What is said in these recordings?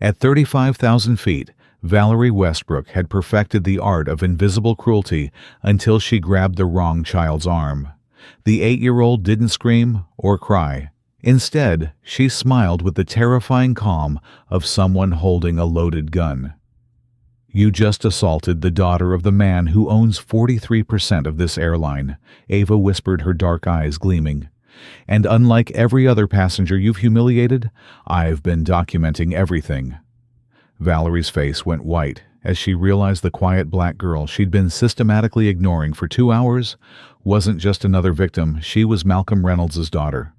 At 35,000 feet, Valerie Westbrook had perfected the art of invisible cruelty until she grabbed the wrong child's arm. The 8-year-old didn't scream or cry. Instead, she smiled with the terrifying calm of someone holding a loaded gun. "You just assaulted the daughter of the man who owns 43% of this airline," Ava whispered, her dark eyes gleaming. "And unlike every other passenger you've humiliated, I've been documenting everything." Valerie's face went white as she realized the quiet black girl she'd been systematically ignoring for 2 hours wasn't just another victim. She was Malcolm Reynolds' daughter.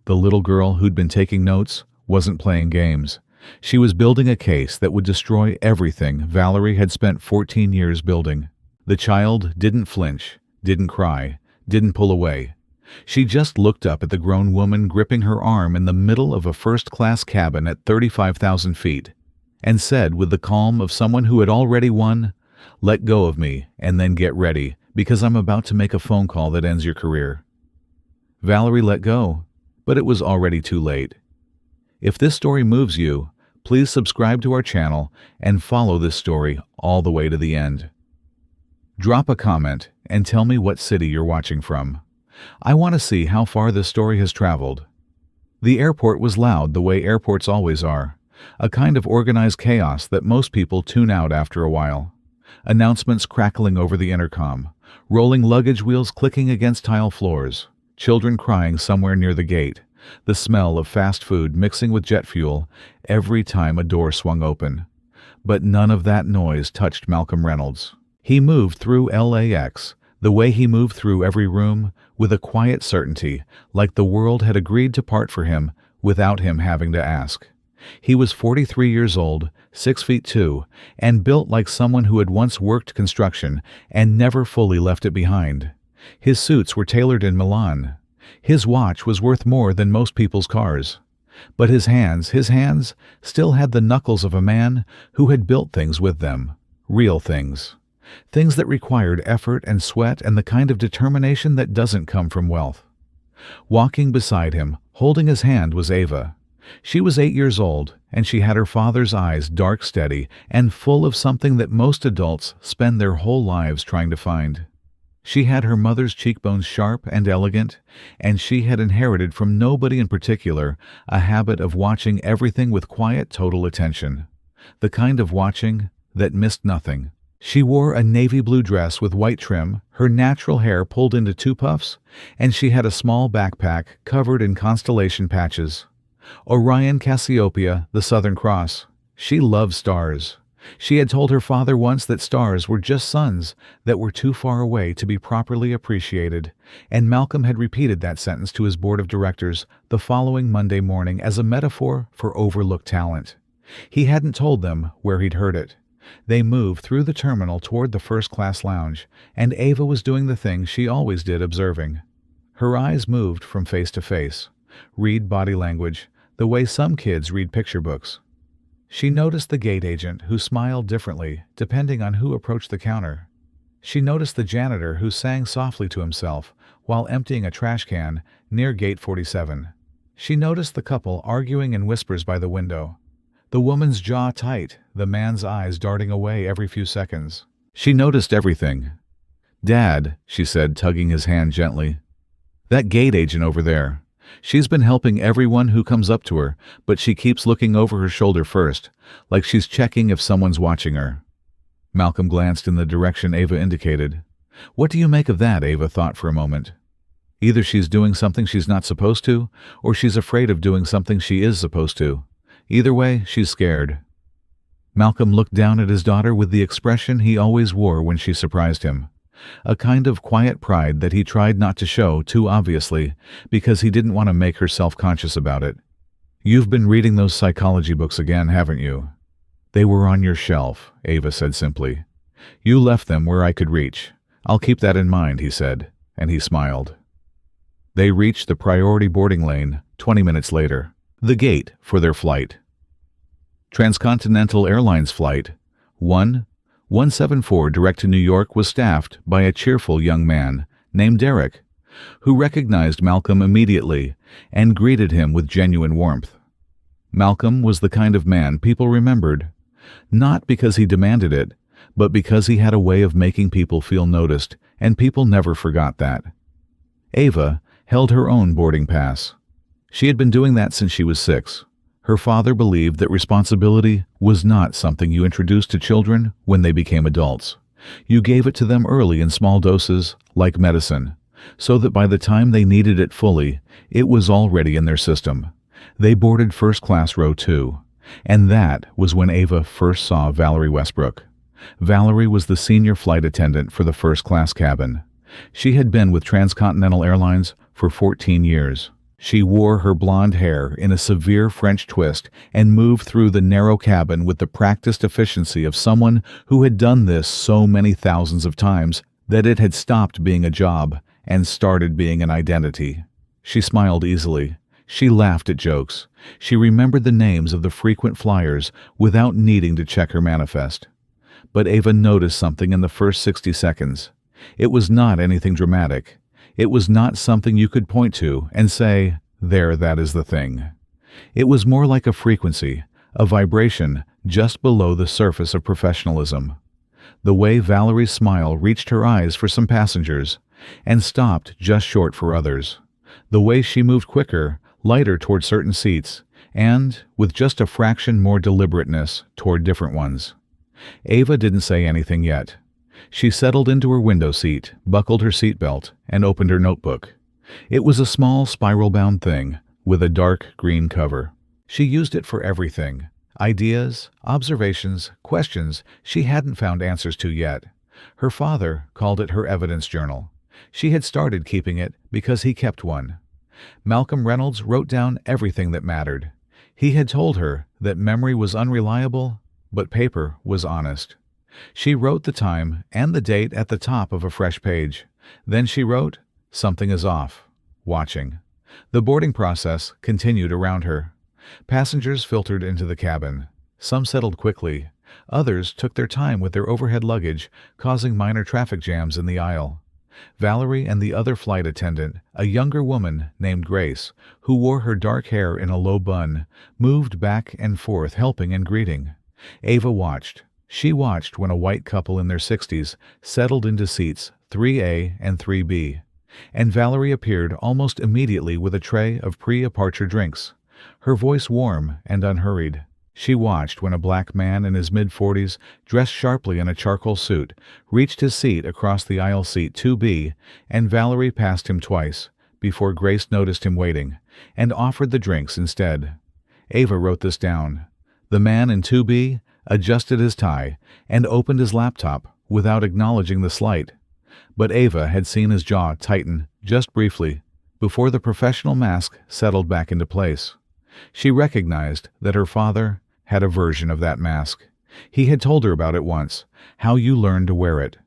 The little girl who'd been taking notes wasn't playing games. She was building a case that would destroy everything Valerie had spent 14 years building. The child didn't flinch, didn't cry, didn't pull away. She just looked up at the grown woman gripping her arm in the middle of a first-class cabin at 35,000 feet and said with the calm of someone who had already won, "Let go of me and then get ready, because I'm about to make a phone call that ends your career." Valerie let go, but it was already too late. If this story moves you, please subscribe to our channel and follow this story all the way to the end. Drop a comment and tell me what city you're watching from. I want to see how far this story has traveled. The airport was loud the way airports always are, a kind of organized chaos that most people tune out after a while. Announcements crackling over the intercom, rolling luggage wheels clicking against tile floors, children crying somewhere near the gate, the smell of fast food mixing with jet fuel every time a door swung open. But none of that noise touched Malcolm Reynolds. He moved through LAX, the way he moved through every room, with a quiet certainty, like the world had agreed to part for him without him having to ask. He was 43 years old, 6'2", and built like someone who had once worked construction and never fully left it behind. His suits were tailored in Milan. His watch was worth more than most people's cars. But his hands still had the knuckles of a man who had built things with them. Real things. Things that required effort and sweat and the kind of determination that doesn't come from wealth. Walking beside him, holding his hand, was Ava. She was 8 years old, and she had her father's eyes dark, steady, and full of something that most adults spend their whole lives trying to find. She had her mother's cheekbones sharp and elegant, and she had inherited from nobody in particular a habit of watching everything with quiet, total attention. The kind of watching that missed nothing. She wore a navy blue dress with white trim, her natural hair pulled into 2 puffs, and she had a small backpack covered in constellation patches. Orion, Cassiopeia, the Southern Cross. She loved stars. She had told her father once that stars were just suns that were too far away to be properly appreciated, and Malcolm had repeated that sentence to his board of directors the following Monday morning as a metaphor for overlooked talent. He hadn't told them where he'd heard it. They moved through the terminal toward the first-class lounge, and Ava was doing the thing she always did, observing. Her eyes moved from face to face, read body language, the way some kids read picture books. She noticed the gate agent, who smiled differently depending on who approached the counter. She noticed the janitor, who sang softly to himself while emptying a trash can near gate 47. She noticed the couple arguing in whispers by the window. The woman's jaw tight, the man's eyes darting away every few seconds. She noticed everything. "Dad," she said, tugging his hand gently. "That gate agent over there. She's been helping everyone who comes up to her, but she keeps looking over her shoulder first, like she's checking if someone's watching her." Malcolm glanced in the direction Ava indicated. "What do you make of that?" Ava thought for a moment. Either she's doing something she's not supposed to, or she's afraid of doing something she is supposed to. Either way, she's scared. Malcolm looked down at his daughter with the expression he always wore when she surprised him. A kind of quiet pride that he tried not to show too obviously because he didn't want to make her self-conscious about it. "You've been reading those psychology books again, haven't you?" "They were on your shelf," Ava said simply. "You left them where I could reach. I'll keep that in mind," he said, and he smiled. They reached the priority boarding lane 20 minutes later, the gate for their flight. Transcontinental Airlines Flight 174 direct to New York was staffed by a cheerful young man named Derek, who recognized Malcolm immediately and greeted him with genuine warmth. Malcolm was the kind of man people remembered, not because he demanded it, but because he had a way of making people feel noticed, and people never forgot that. Ava held her own boarding pass. She had been doing that since she was 6. Her father believed that responsibility was not something you introduced to children when they became adults. You gave it to them early in small doses, like medicine, so that by the time they needed it fully, it was already in their system. They boarded first-class row 2, and that was when Ava first saw Valerie Westbrook. Valerie was the senior flight attendant for the first-class cabin. She had been with Transcontinental Airlines for 14 years. She wore her blonde hair in a severe French twist and moved through the narrow cabin with the practiced efficiency of someone who had done this so many thousands of times that it had stopped being a job and started being an identity. She smiled easily. She laughed at jokes. She remembered the names of the frequent flyers without needing to check her manifest. But Ava noticed something in the first 60 seconds. It was not anything dramatic. It was not something you could point to and say, "There, that is the thing." It was more like a frequency, a vibration just below the surface of professionalism. The way Valerie's smile reached her eyes for some passengers and stopped just short for others. The way she moved quicker, lighter toward certain seats, and, with just a fraction more deliberateness, toward different ones. Ava didn't say anything yet. She settled into her window seat, buckled her seatbelt, and opened her notebook. It was a small spiral-bound thing with a dark green cover. She used it for everything: ideas, observations, questions she hadn't found answers to yet. Her father called it her evidence journal. She had started keeping it because he kept one. Malcolm Reynolds wrote down everything that mattered. He had told her that memory was unreliable, but paper was honest. She wrote the time and the date at the top of a fresh page. Then she wrote, "Something is off. Watching." The boarding process continued around her. Passengers filtered into the cabin. Some settled quickly. Others took their time with their overhead luggage, causing minor traffic jams in the aisle. Valerie and the other flight attendant, a younger woman named Grace, who wore her dark hair in a low bun, moved back and forth helping and greeting. Ava watched. She watched when a white couple in their 60s settled into seats 3A and 3B, and Valerie appeared almost immediately with a tray of pre-departure drinks, her voice warm and unhurried. She watched when a black man in his mid-40s, dressed sharply in a charcoal suit, reached his seat across the aisle seat 2B, and Valerie passed him twice, before Grace noticed him waiting, and offered the drinks instead. Ava wrote this down. The man in 2B adjusted his tie and opened his laptop without acknowledging the slight. But Ava had seen his jaw tighten just briefly before the professional mask settled back into place. She recognized that her father had a version of that mask. He had told her about it once, how you learned to wear it.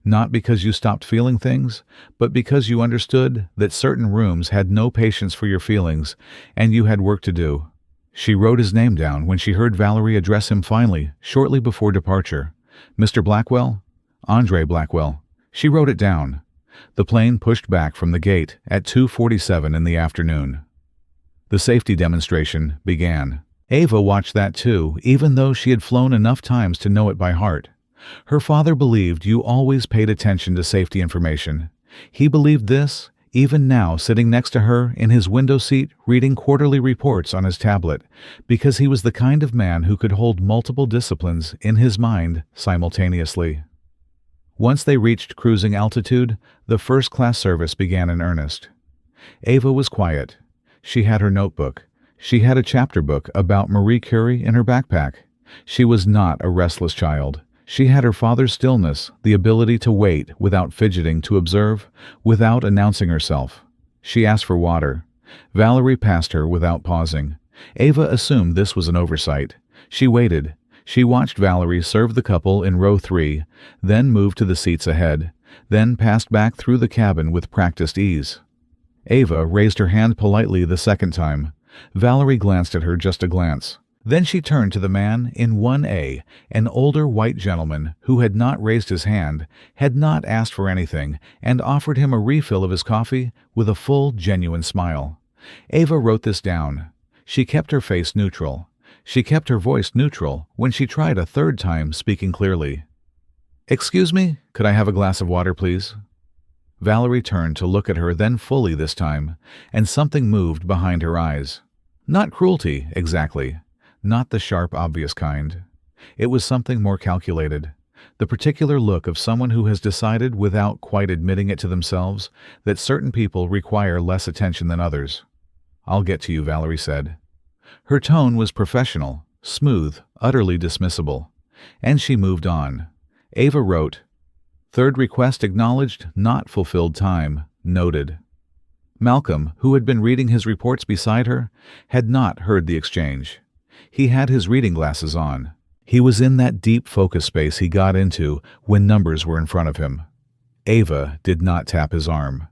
Not because you stopped feeling things, but because you understood that certain rooms had no patience for your feelings and you had work to do. She wrote his name down when she heard Valerie address him finally, shortly before departure. "Mr. Blackwell?" "Andre Blackwell." She wrote it down. The plane pushed back from the gate at 2:47 in the afternoon. The safety demonstration began. Ava watched that too, even though she had flown enough times to know it by heart. Her father believed you always paid attention to safety information. He believed this, even now sitting next to her in his window seat reading quarterly reports on his tablet, because he was the kind of man who could hold multiple disciplines in his mind simultaneously. Once they reached cruising altitude, the first-class service began in earnest. Ava was quiet. She had her notebook. She had a chapter book about Marie Curie in her backpack. She was not a restless child. She had her father's stillness, the ability to wait without fidgeting, to observe, without announcing herself. She asked for water. Valerie passed her without pausing. Ava assumed this was an oversight. She waited. She watched Valerie serve the couple in row 3, then moved to the seats ahead, then passed back through the cabin with practiced ease. Ava raised her hand politely the second time. Valerie glanced at her, just a glance. Then she turned to the man in 1A, an older white gentleman who had not raised his hand, had not asked for anything, and offered him a refill of his coffee with a full, genuine smile. Ava wrote this down. She kept her face neutral. She kept her voice neutral when she tried a third time, speaking clearly. "Excuse me, could I have a glass of water, please?" Valerie turned to look at her, then fully this time, and something moved behind her eyes. Not cruelty, exactly. Not the sharp, obvious kind. It was something more calculated. The particular look of someone who has decided, without quite admitting it to themselves, that certain people require less attention than others. "I'll get to you," Valerie said. Her tone was professional, smooth, utterly dismissible. And she moved on. Ava wrote, "Third request acknowledged, not fulfilled time, noted." Malcolm, who had been reading his reports beside her, had not heard the exchange. He had his reading glasses on. He was in that deep focus space he got into when numbers were in front of him. Ava did not tap his arm.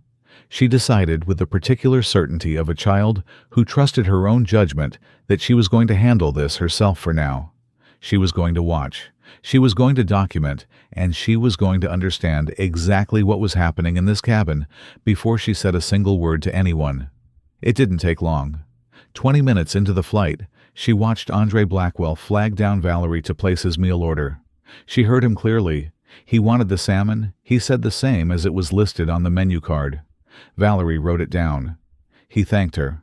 She decided with the particular certainty of a child who trusted her own judgment that she was going to handle this herself for now. She was going to watch. She was going to document, and she was going to understand exactly what was happening in this cabin before she said a single word to anyone. It didn't take long. 20 minutes into the flight, she watched Andre Blackwell flag down Valerie to place his meal order. She heard him clearly. He wanted the salmon. He said the same as it was listed on the menu card. Valerie wrote it down. He thanked her.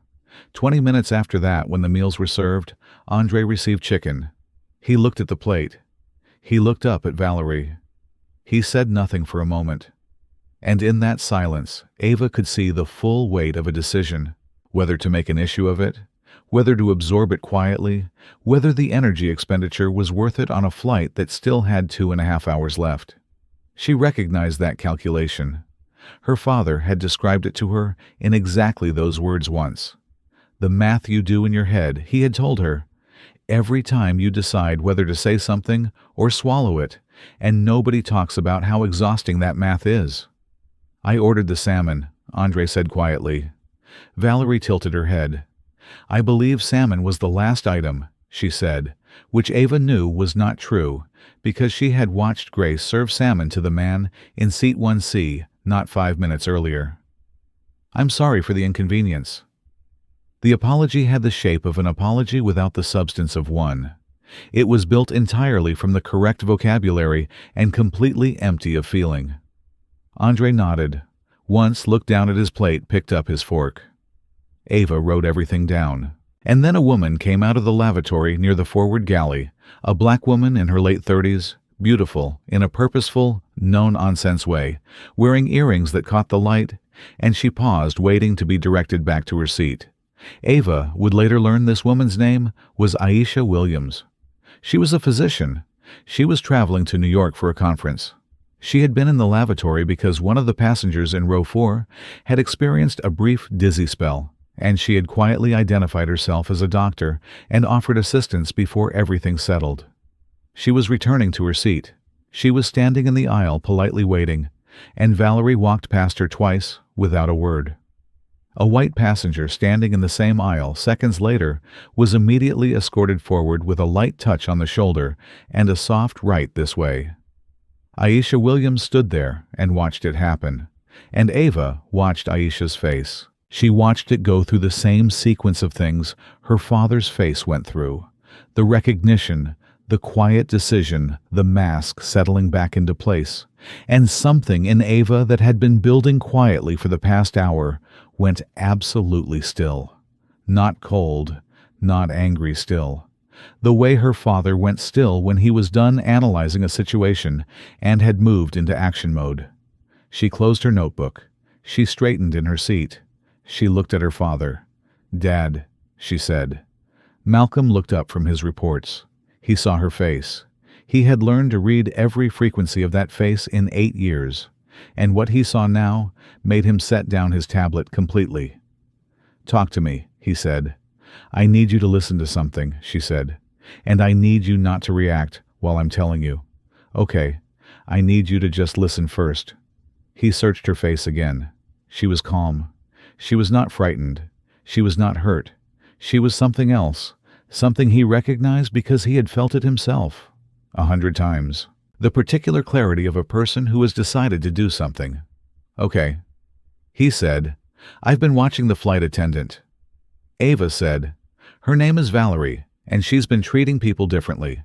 20 minutes after that, when the meals were served, Andre received chicken. He looked at the plate. He looked up at Valerie. He said nothing for a moment. And in that silence, Ava could see the full weight of a decision, whether to make an issue of it, whether to absorb it quietly, whether the energy expenditure was worth it on a flight that still had 2.5 hours left. She recognized that calculation. Her father had described it to her in exactly those words once. The math you do in your head, he had told her, every time you decide whether to say something or swallow it, and nobody talks about how exhausting that math is. "I ordered the salmon," Andre said quietly. Valerie tilted her head. "I believe salmon was the last item," she said, which Ava knew was not true, because she had watched Grace serve salmon to the man in seat 1C not 5 minutes earlier. "I'm sorry for the inconvenience." The apology had the shape of an apology without the substance of one. It was built entirely from the correct vocabulary and completely empty of feeling. Andre nodded. Once looked down at his plate, picked up his fork. Ava wrote everything down. And then a woman came out of the lavatory near the forward galley, a black woman in her late 30s, beautiful, in a purposeful, no-nonsense way, wearing earrings that caught the light, and she paused, waiting to be directed back to her seat. Ava would later learn this woman's name was Aisha Williams. She was a physician. She was traveling to New York for a conference. She had been in the lavatory because one of the passengers in row 4 had experienced a brief dizzy spell, and she had quietly identified herself as a doctor and offered assistance before everything settled. She was returning to her seat. She was standing in the aisle, politely waiting, and Valerie walked past her twice without a word. A white passenger standing in the same aisle seconds later was immediately escorted forward with a light touch on the shoulder and a soft right this way. Aisha Williams stood there and watched it happen, and Ava watched Aisha's face. She watched it go through the same sequence of things her father's face went through. The recognition, the quiet decision, the mask settling back into place, and something in Ava that had been building quietly for the past hour went absolutely still. Not cold, not angry still. The way her father went still when he was done analyzing a situation and had moved into action mode. She closed her notebook. She straightened in her seat. She looked at her father. "Dad," she said. Malcolm looked up from his reports. He saw her face. He had learned to read every frequency of that face in 8 years, and what he saw now made him set down his tablet completely. "Talk to me," he said. "I need you to listen to something," she said, "and I need you not to react while I'm telling you. Okay, I need you to just listen first." He searched her face again. She was calm. She was not frightened. She was not hurt. She was something else, something he recognized because he had felt it himself 100 times. The particular clarity of a person who has decided to do something. "Okay." He said, "I've been watching the flight attendant." Ava said, Her name is Valerie, and she's been treating people differently.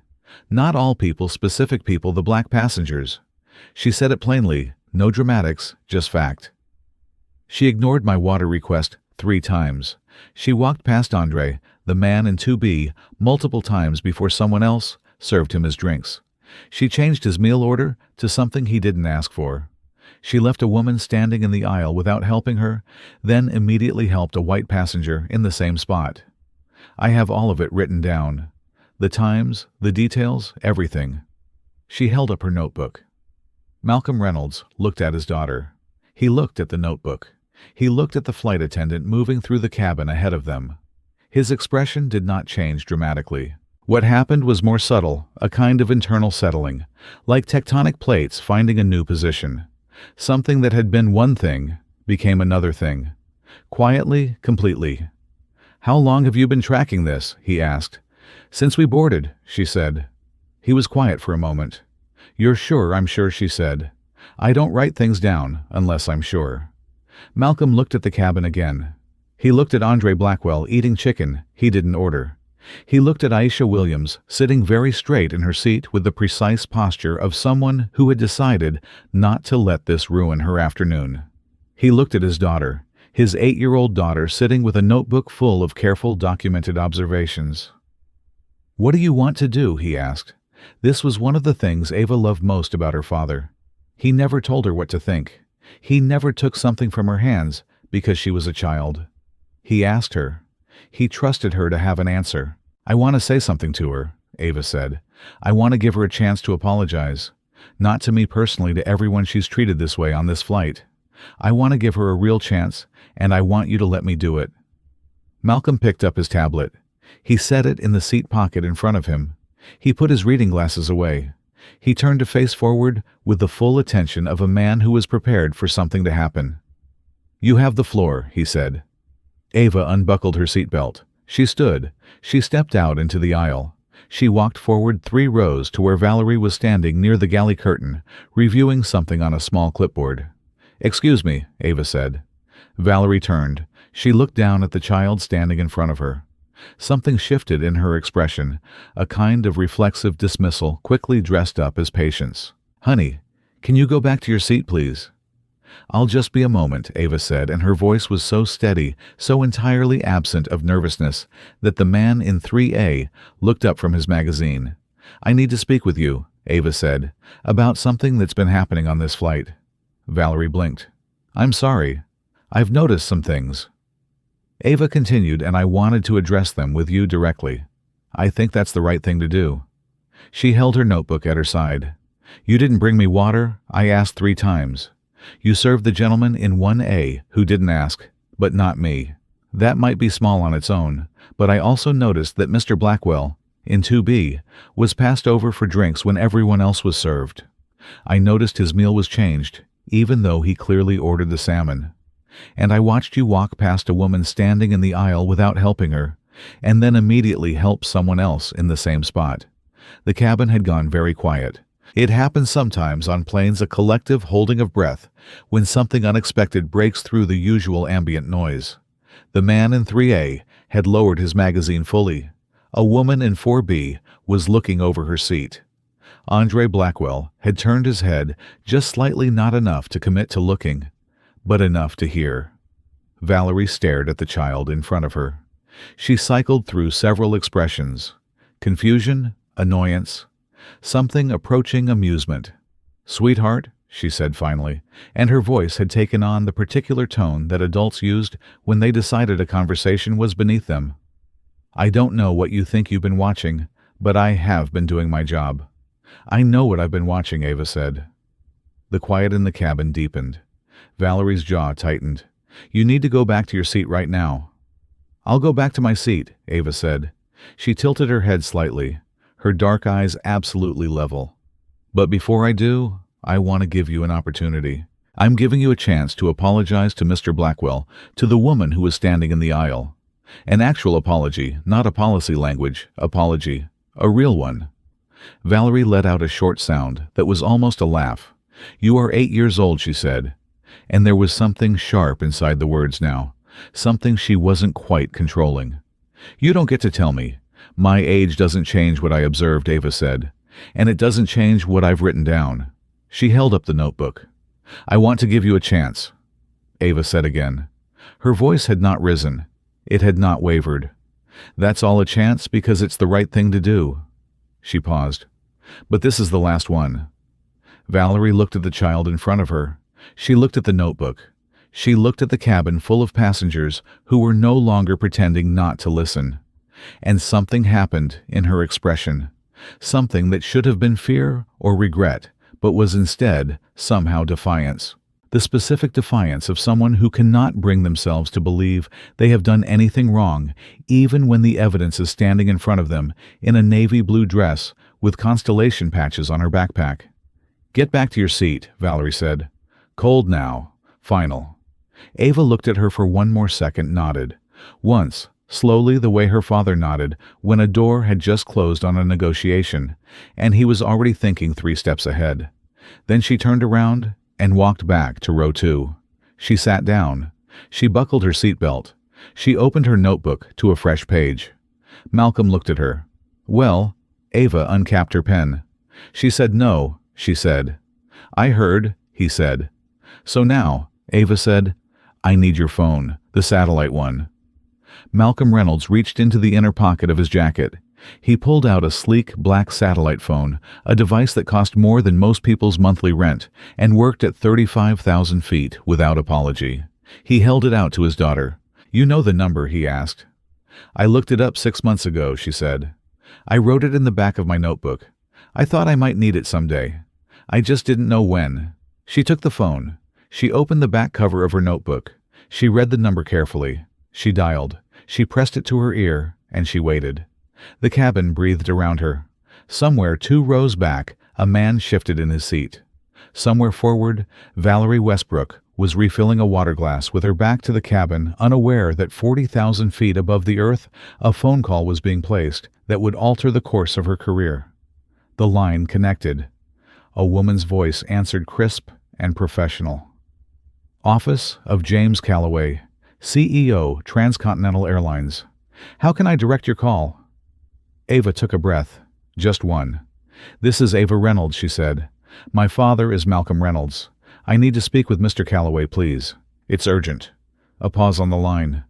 Not all people, specific people, the black passengers. She said it plainly, no dramatics, just fact. She ignored my water request 3 times. She walked past Andre, the man in 2B, multiple times before someone else served him his drinks. She changed his meal order to something he didn't ask for. She left a woman standing in the aisle without helping her, then immediately helped a white passenger in the same spot. I have all of it written down. The times, the details, everything. She held up her notebook. Malcolm Reynolds looked at his daughter. He looked at the notebook. He looked at the flight attendant moving through the cabin ahead of them. His expression did not change dramatically. What happened was more subtle, a kind of internal settling, like tectonic plates finding a new position. Something that had been one thing became another thing. Quietly, completely. "How long have you been tracking this?" he asked. "Since we boarded," she said. He was quiet for a moment. "You're sure?" "I'm sure," she said. "I don't write things down unless I'm sure." Malcolm looked at the cabin again. He looked at Andre Blackwell eating chicken he didn't order. He looked at Aisha Williams sitting very straight in her seat with the precise posture of someone who had decided not to let this ruin her afternoon. He looked at his daughter, his 8-year-old daughter sitting with a notebook full of careful documented observations. "What do you want to do?" he asked. This was one of the things Ava loved most about her father. He never told her what to think. He never took something from her hands because she was a child. He asked her. He trusted her to have an answer. "I want to say something to her," Ava said. "I want to give her a chance to apologize. Not to me personally, to everyone she's treated this way on this flight. I want to give her a real chance, and I want you to let me do it." Malcolm picked up his tablet. He set it in the seat pocket in front of him. He put his reading glasses away. He turned to face forward with the full attention of a man who was prepared for something to happen. "You have the floor," he said. Ava unbuckled her seatbelt. She stood. She stepped out into the aisle. She walked forward 3 rows to where Valerie was standing near the galley curtain, reviewing something on a small clipboard. "Excuse me," Ava said. Valerie turned. She looked down at the child standing in front of her. Something shifted in her expression, a kind of reflexive dismissal quickly dressed up as patience. "Honey, can you go back to your seat, please?" "I'll just be a moment," Ava said, and her voice was so steady, so entirely absent of nervousness, that the man in 3A looked up from his magazine. "I need to speak with you," Ava said, "about something that's been happening on this flight." Valerie blinked. "I'm sorry. I've noticed some things." Ava continued, "And I wanted to address them with you directly. I think that's the right thing to do." She held her notebook at her side. "You didn't bring me water. I asked 3 times. You served the gentleman in 1A who didn't ask, but not me. That might be small on its own, but I also noticed that Mr. Blackwell, in 2B, was passed over for drinks when everyone else was served. I noticed his meal was changed, even though he clearly ordered the salmon. And I watched you walk past a woman standing in the aisle without helping her, and then immediately help someone else in the same spot. The cabin had gone very quiet. It happens sometimes on planes, a collective holding of breath, when something unexpected breaks through the usual ambient noise. The man in 3A had lowered his magazine fully. A woman in 4B was looking over her seat. Andre Blackwell had turned his head just slightly, not enough to commit to looking, but enough to hear. Valerie stared at the child in front of her. She cycled through several expressions: confusion, annoyance, something approaching amusement. "Sweetheart," she said finally, and her voice had taken on the particular tone that adults used when they decided a conversation was beneath them. "I don't know what you think you've been watching, but I have been doing my job." "I know what I've been watching," Ava said. The quiet in the cabin deepened. Valerie's jaw tightened. "You need to go back to your seat right now." "I'll go back to my seat," Ava said. She tilted her head slightly, her dark eyes absolutely level. "But before I do, I want to give you an opportunity. I'm giving you a chance to apologize to Mr. Blackwell, to the woman who was standing in the aisle. An actual apology, not a policy language apology, a real one." Valerie let out a short sound that was almost a laugh. "You are 8 years old," she said. And there was something sharp inside the words now, something she wasn't quite controlling. You don't get to tell me. My age doesn't change what I observed, Ava said. And it doesn't change what I've written down. She held up the notebook. I want to give you a chance, Ava said again. Her voice had not risen. It had not wavered. That's all a chance because it's the right thing to do. She paused. But this is the last one. Valerie looked at the child in front of her. She looked at the notebook. She looked at the cabin full of passengers who were no longer pretending not to listen. And something happened in her expression. Something that should have been fear or regret, but was instead somehow defiance. The specific defiance of someone who cannot bring themselves to believe they have done anything wrong, even when the evidence is standing in front of them in a navy blue dress with constellation patches on her backpack. Get back to your seat, Valerie said. Cold now. Final. Ava looked at her for one more second, nodded. Once, slowly the way her father nodded when a door had just closed on a negotiation, and he was already thinking 3 steps ahead. Then she turned around and walked back to row 2. She sat down. She buckled her seatbelt. She opened her notebook to a fresh page. Malcolm looked at her. Well, Ava uncapped her pen. She said no, she said. I heard, he said. So now, Ava said, I need your phone, the satellite one. Malcolm Reynolds reached into the inner pocket of his jacket. He pulled out a sleek black satellite phone, a device that cost more than most people's monthly rent, and worked at 35,000 feet without apology. He held it out to his daughter. You know the number, he asked. I looked it up 6 months ago, she said. I wrote it in the back of my notebook. I thought I might need it someday. I just didn't know when. She took the phone. She opened the back cover of her notebook. She read the number carefully. She dialed. She pressed it to her ear, and she waited. The cabin breathed around her. Somewhere 2 rows back, a man shifted in his seat. Somewhere forward, Valerie Westbrook was refilling a water glass with her back to the cabin, unaware that 40,000 feet above the earth, a phone call was being placed that would alter the course of her career. The line connected. A woman's voice answered, crisp and professional. Office of James Calloway, CEO, Transcontinental Airlines. How can I direct your call? Ava took a breath. Just one. This is Ava Reynolds, she said. My father is Malcolm Reynolds. I need to speak with Mr. Calloway, please. It's urgent. A pause on the line.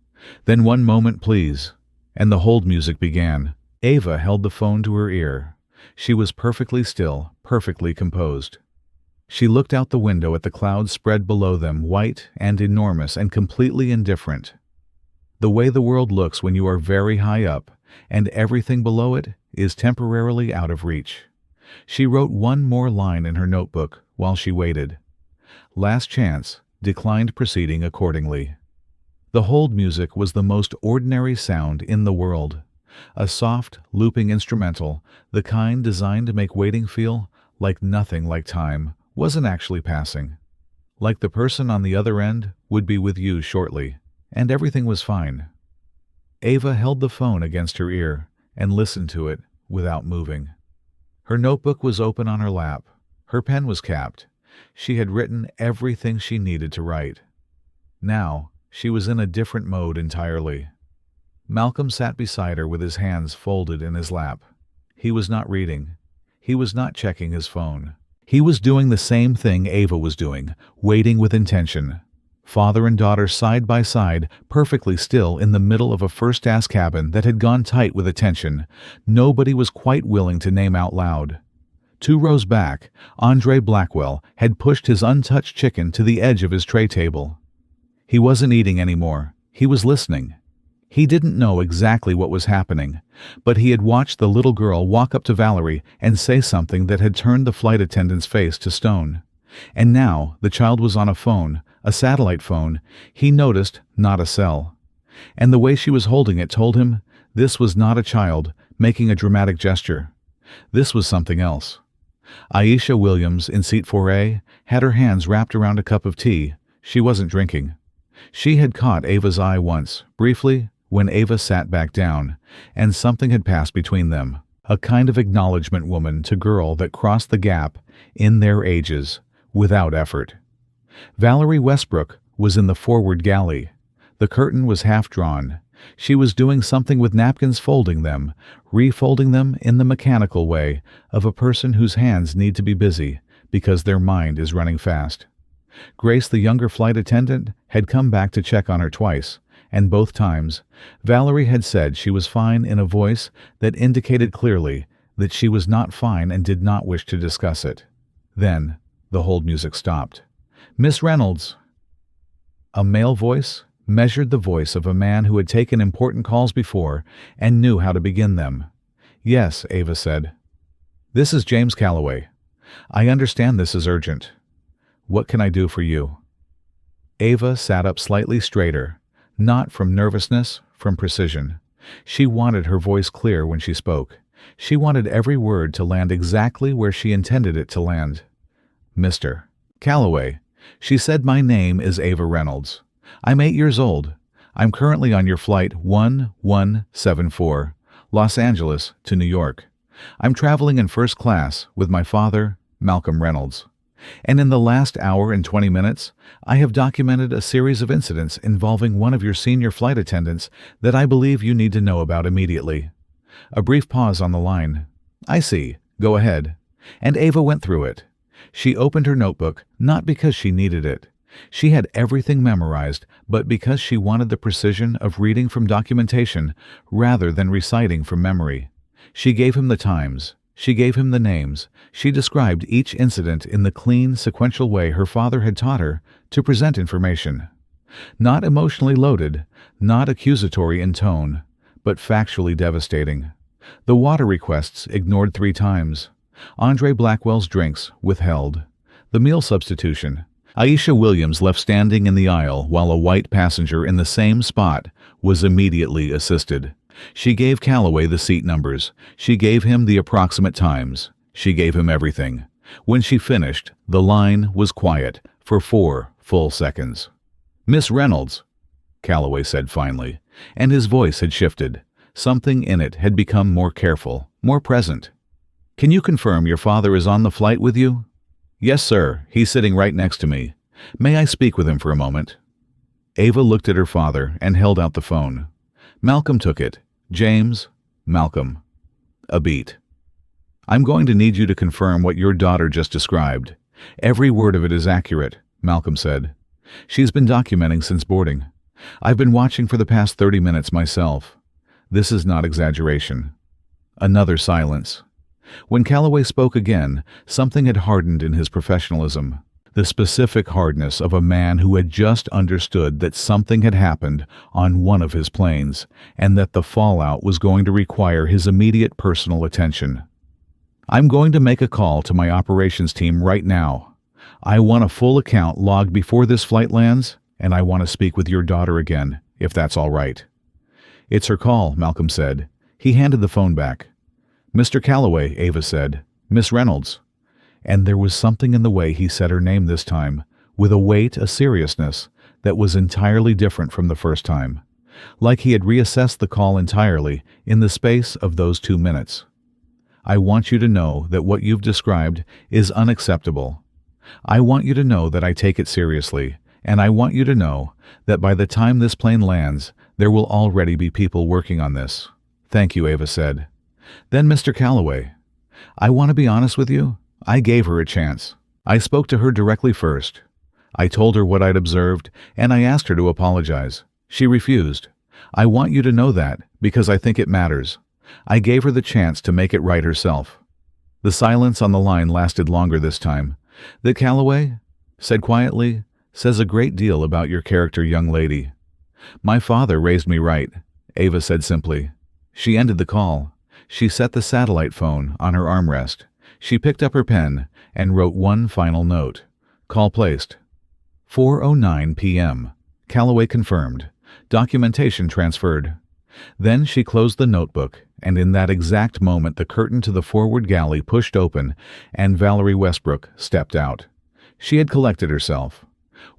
Then 1 moment, please. And the hold music began. Ava held the phone to her ear. She was perfectly still, perfectly composed. She looked out the window at the clouds spread below them, white and enormous and completely indifferent. The way the world looks when you are very high up, and everything below it is temporarily out of reach. She wrote 1 more line in her notebook while she waited. Last chance, declined proceeding accordingly. The hold music was the most ordinary sound in the world. A soft, looping instrumental, the kind designed to make waiting feel like nothing like time wasn't actually passing. Like the person on the other end would be with you shortly, and everything was fine. Ava held the phone against her ear and listened to it without moving. Her notebook was open on her lap. Her pen was capped. She had written everything she needed to write. Now, she was in a different mode entirely. Malcolm sat beside her with his hands folded in his lap. He was not reading. He was not checking his phone. He was doing the same thing Ava was doing, waiting with intention. Father and daughter side by side, perfectly still in the middle of a first-class cabin that had gone tight with attention. Nobody was quite willing to name out loud. 2 rows back, Andre Blackwell had pushed his untouched chicken to the edge of his tray table. He wasn't eating anymore. He was listening. He didn't know exactly what was happening, but he had watched the little girl walk up to Valerie and say something that had turned the flight attendant's face to stone. And now the child was on a phone, a satellite phone. He noticed not a cell. And the way she was holding it told him this was not a child making a dramatic gesture. This was something else. Aisha Williams, in seat 4A, had her hands wrapped around a cup of tea. She wasn't drinking. She had caught Ava's eye once, briefly, when Ava sat back down, and something had passed between them, a kind of acknowledgement woman to girl that crossed the gap in their ages, without effort. Valerie Westbrook was in the forward galley. The curtain was half drawn. She was doing something with napkins, folding them, refolding them in the mechanical way of a person whose hands need to be busy because their mind is running fast. Grace, the younger flight attendant, had come back to check on her twice, and both times, Valerie had said she was fine in a voice that indicated clearly that she was not fine and did not wish to discuss it. Then, the hold music stopped. "Miss Reynolds." A male voice measured the voice of a man who had taken important calls before and knew how to begin them. "Yes," Ava said. "This is James Calloway. I understand this is urgent. What can I do for you?" Ava sat up slightly straighter, not from nervousness, from precision. She wanted her voice clear when she spoke. She wanted every word to land exactly where she intended it to land. "Mr. Calloway," she said, "my name is Ava Reynolds. I'm 8 years old. I'm currently on your flight 1174, Los Angeles to New York. I'm traveling in first class with my father, Malcolm Reynolds. And in the last hour and 20 minutes, I have documented a series of incidents involving one of your senior flight attendants that I believe you need to know about immediately." A brief pause on the line. "I see. Go ahead." And Ava went through it. She opened her notebook, not because she needed it. She had everything memorized, but because she wanted the precision of reading from documentation rather than reciting from memory. She gave him the times. She gave him the names. She described each incident in the clean, sequential way her father had taught her to present information. Not emotionally loaded, not accusatory in tone, but factually devastating. The water requests ignored 3 times. Andre Blackwell's drinks withheld. The meal substitution. Aisha Williams left standing in the aisle while a white passenger in the same spot was immediately assisted. She gave Calloway the seat numbers. She gave him the approximate times. She gave him everything. When she finished, the line was quiet for 4 full seconds. "Miss Reynolds," Calloway said finally, and his voice had shifted. Something in it had become more careful, more present. "Can you confirm your father is on the flight with you?" "Yes, sir. He's sitting right next to me. May I speak with him for a moment?" Ava looked at her father and held out the phone. Malcolm took it. "James, Malcolm." A beat. "I'm going to need you to confirm what your daughter just described. Every word of it is accurate," Malcolm said. "She's been documenting since boarding. I've been watching for the past 30 minutes myself. This is not exaggeration." Another silence. When Calloway spoke again, something had hardened in his professionalism. The specific hardness of a man who had just understood that something had happened on one of his planes, and that the fallout was going to require his immediate personal attention. "I'm going to make a call to my operations team right now. I want a full account logged before this flight lands, and I want to speak with your daughter again, if that's all right." "It's her call," Malcolm said. He handed the phone back. "Mr. Calloway," Ava said. "Miss Reynolds." And there was something in the way he said her name this time, with a weight, a seriousness, that was entirely different from the first time. Like he had reassessed the call entirely in the space of those 2 minutes. "I want you to know that what you've described is unacceptable. I want you to know that I take it seriously, and I want you to know that by the time this plane lands, there will already be people working on this." "Thank you," Ava said. Then Mr. Calloway. "I want to be honest with you. I gave her a chance. I spoke to her directly first. I told her what I'd observed, and I asked her to apologize. She refused. I want you to know that, because I think it matters. I gave her the chance to make it right herself." The silence on the line lasted longer this time. "That Calloway," said quietly, "says a great deal about your character, young lady." "My father raised me right," Ava said simply. She ended the call. She set the satellite phone on her armrest. She picked up her pen and wrote one final note. Call placed. 4:09 p.m. Calloway confirmed. Documentation transferred. Then she closed the notebook, and in that exact moment the curtain to the forward galley pushed open and Valerie Westbrook stepped out. She had collected herself.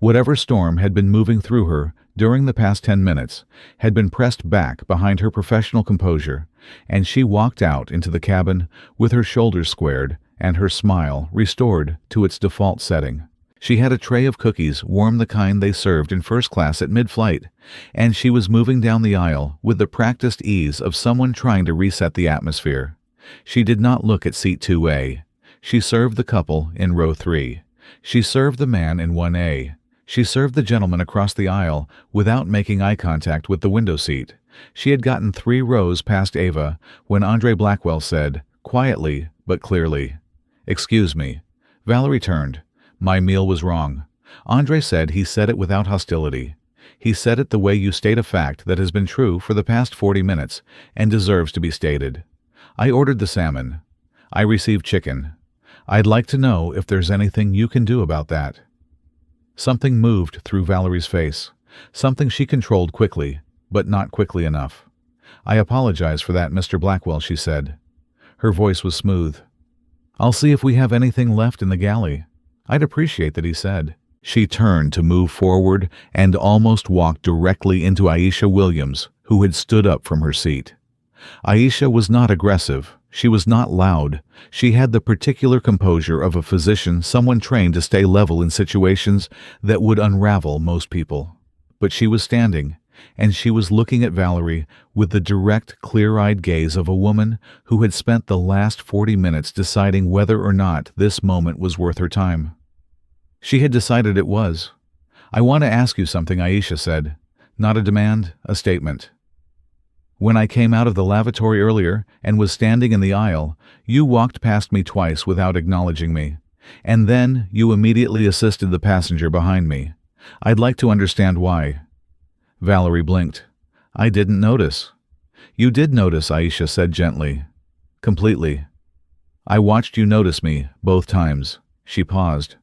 Whatever storm had been moving through her during the past 10 minutes had been pressed back behind her professional composure, and she walked out into the cabin with her shoulders squared and her smile restored to its default setting. She had a tray of cookies, warm the kind they served in first class at mid-flight, and she was moving down the aisle with the practiced ease of someone trying to reset the atmosphere. She did not look at seat 2A. She served the couple in row 3. She served the man in 1A. She served the gentleman across the aisle without making eye contact with the window seat. She had gotten 3 rows past Ava when Andre Blackwell said, quietly but clearly, "Excuse me." Valerie turned. "My meal was wrong." Andre said he said it without hostility. He said it the way you state a fact that has been true for the past 40 minutes and deserves to be stated. "I ordered the salmon. I received chicken. I'd like to know if there's anything you can do about that." Something moved through Valerie's face, something she controlled quickly, but not quickly enough. "I apologize for that, Mr. Blackwell," she said. Her voice was smooth. "I'll see if we have anything left in the galley." "I'd appreciate that," he said. She turned to move forward and almost walked directly into Aisha Williams, who had stood up from her seat. Aisha was not aggressive. She was not loud. She had the particular composure of a physician, someone trained to stay level in situations that would unravel most people. But she was standing, and she was looking at Valerie with the direct, clear-eyed gaze of a woman who had spent the last 40 minutes deciding whether or not this moment was worth her time. She had decided it was. "I want to ask you something," Aisha said. "Not a demand, a statement. When I came out of the lavatory earlier and was standing in the aisle, you walked past me twice without acknowledging me, and then you immediately assisted the passenger behind me. I'd like to understand why." Valerie blinked. "I didn't notice." "You did notice," Aisha said gently. "Completely. I watched you notice me, both times." She paused.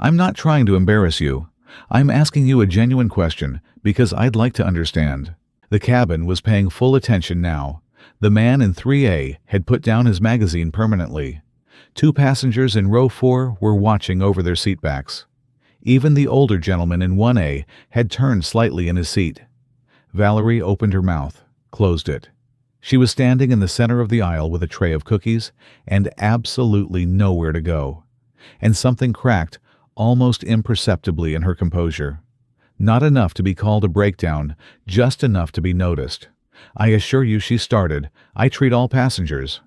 "I'm not trying to embarrass you. I'm asking you a genuine question because I'd like to understand." The cabin was paying full attention now. The man in 3A had put down his magazine permanently. 2 passengers in row 4 were watching over their seatbacks. Even the older gentleman in 1A had turned slightly in his seat. Valerie opened her mouth, closed it. She was standing in the center of the aisle with a tray of cookies and absolutely nowhere to go. And something cracked almost imperceptibly in her composure. Not enough to be called a breakdown, just enough to be noticed. "I assure you," she started, "I treat all passengers."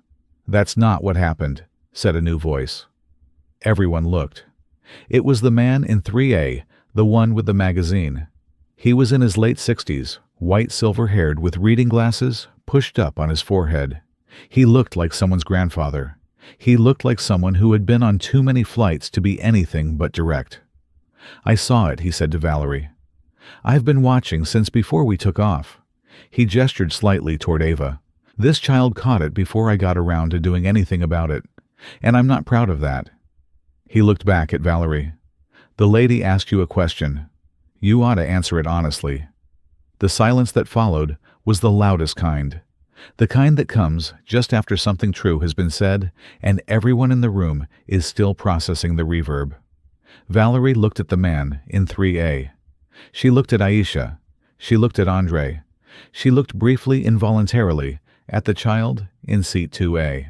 "That's not what happened," said a new voice. Everyone looked. It was the man in 3A, the one with the magazine. He was in his late 60s, white silver-haired with reading glasses pushed up on his forehead. He looked like someone's grandfather. He looked like someone who had been on too many flights to be anything but direct. "I saw it," he said to Valerie. "I've been watching since before we took off." He gestured slightly toward Ava. "This child caught it before I got around to doing anything about it, and I'm not proud of that." He looked back at Valerie. "The lady asked you a question. You ought to answer it honestly." The silence that followed was the loudest kind. The kind that comes just after something true has been said and everyone in the room is still processing the reverb. Valerie looked at the man in 3A. She looked at Aisha. She looked at Andre. She looked briefly, involuntarily, at the child in seat 2A.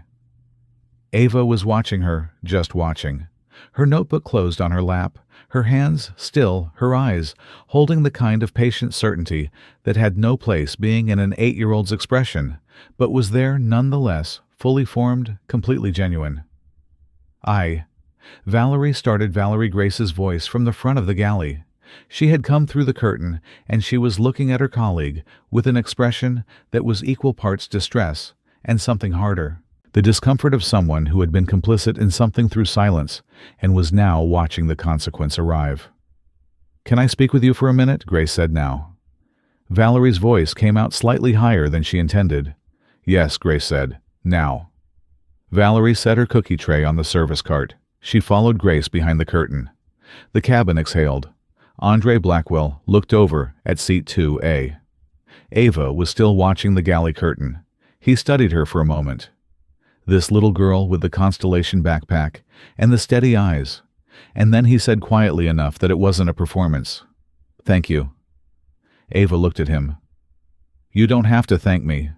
Ava was watching her, just watching. Her notebook closed on her lap, her hands still, her eyes, holding the kind of patient certainty that had no place being in an 8-year-old's expression, but was there nonetheless, fully formed, completely genuine. Valerie started Valerie Grace's voice from the front of the galley. She had come through the curtain, and she was looking at her colleague with an expression that was equal parts distress and something harder. The discomfort of someone who had been complicit in something through silence and was now watching the consequence arrive. "Can I speak with you for a minute?" Grace said now. Valerie's voice came out slightly higher than she intended. "Yes," Grace said. "Now." Valerie set her cookie tray on the service cart. She followed Grace behind the curtain. The cabin exhaled. Andre Blackwell looked over at seat 2A. Ava was still watching the galley curtain. He studied her for a moment. This little girl with the constellation backpack and the steady eyes. And then he said quietly enough that it wasn't a performance. "Thank you." Ava looked at him. "You don't have to thank me."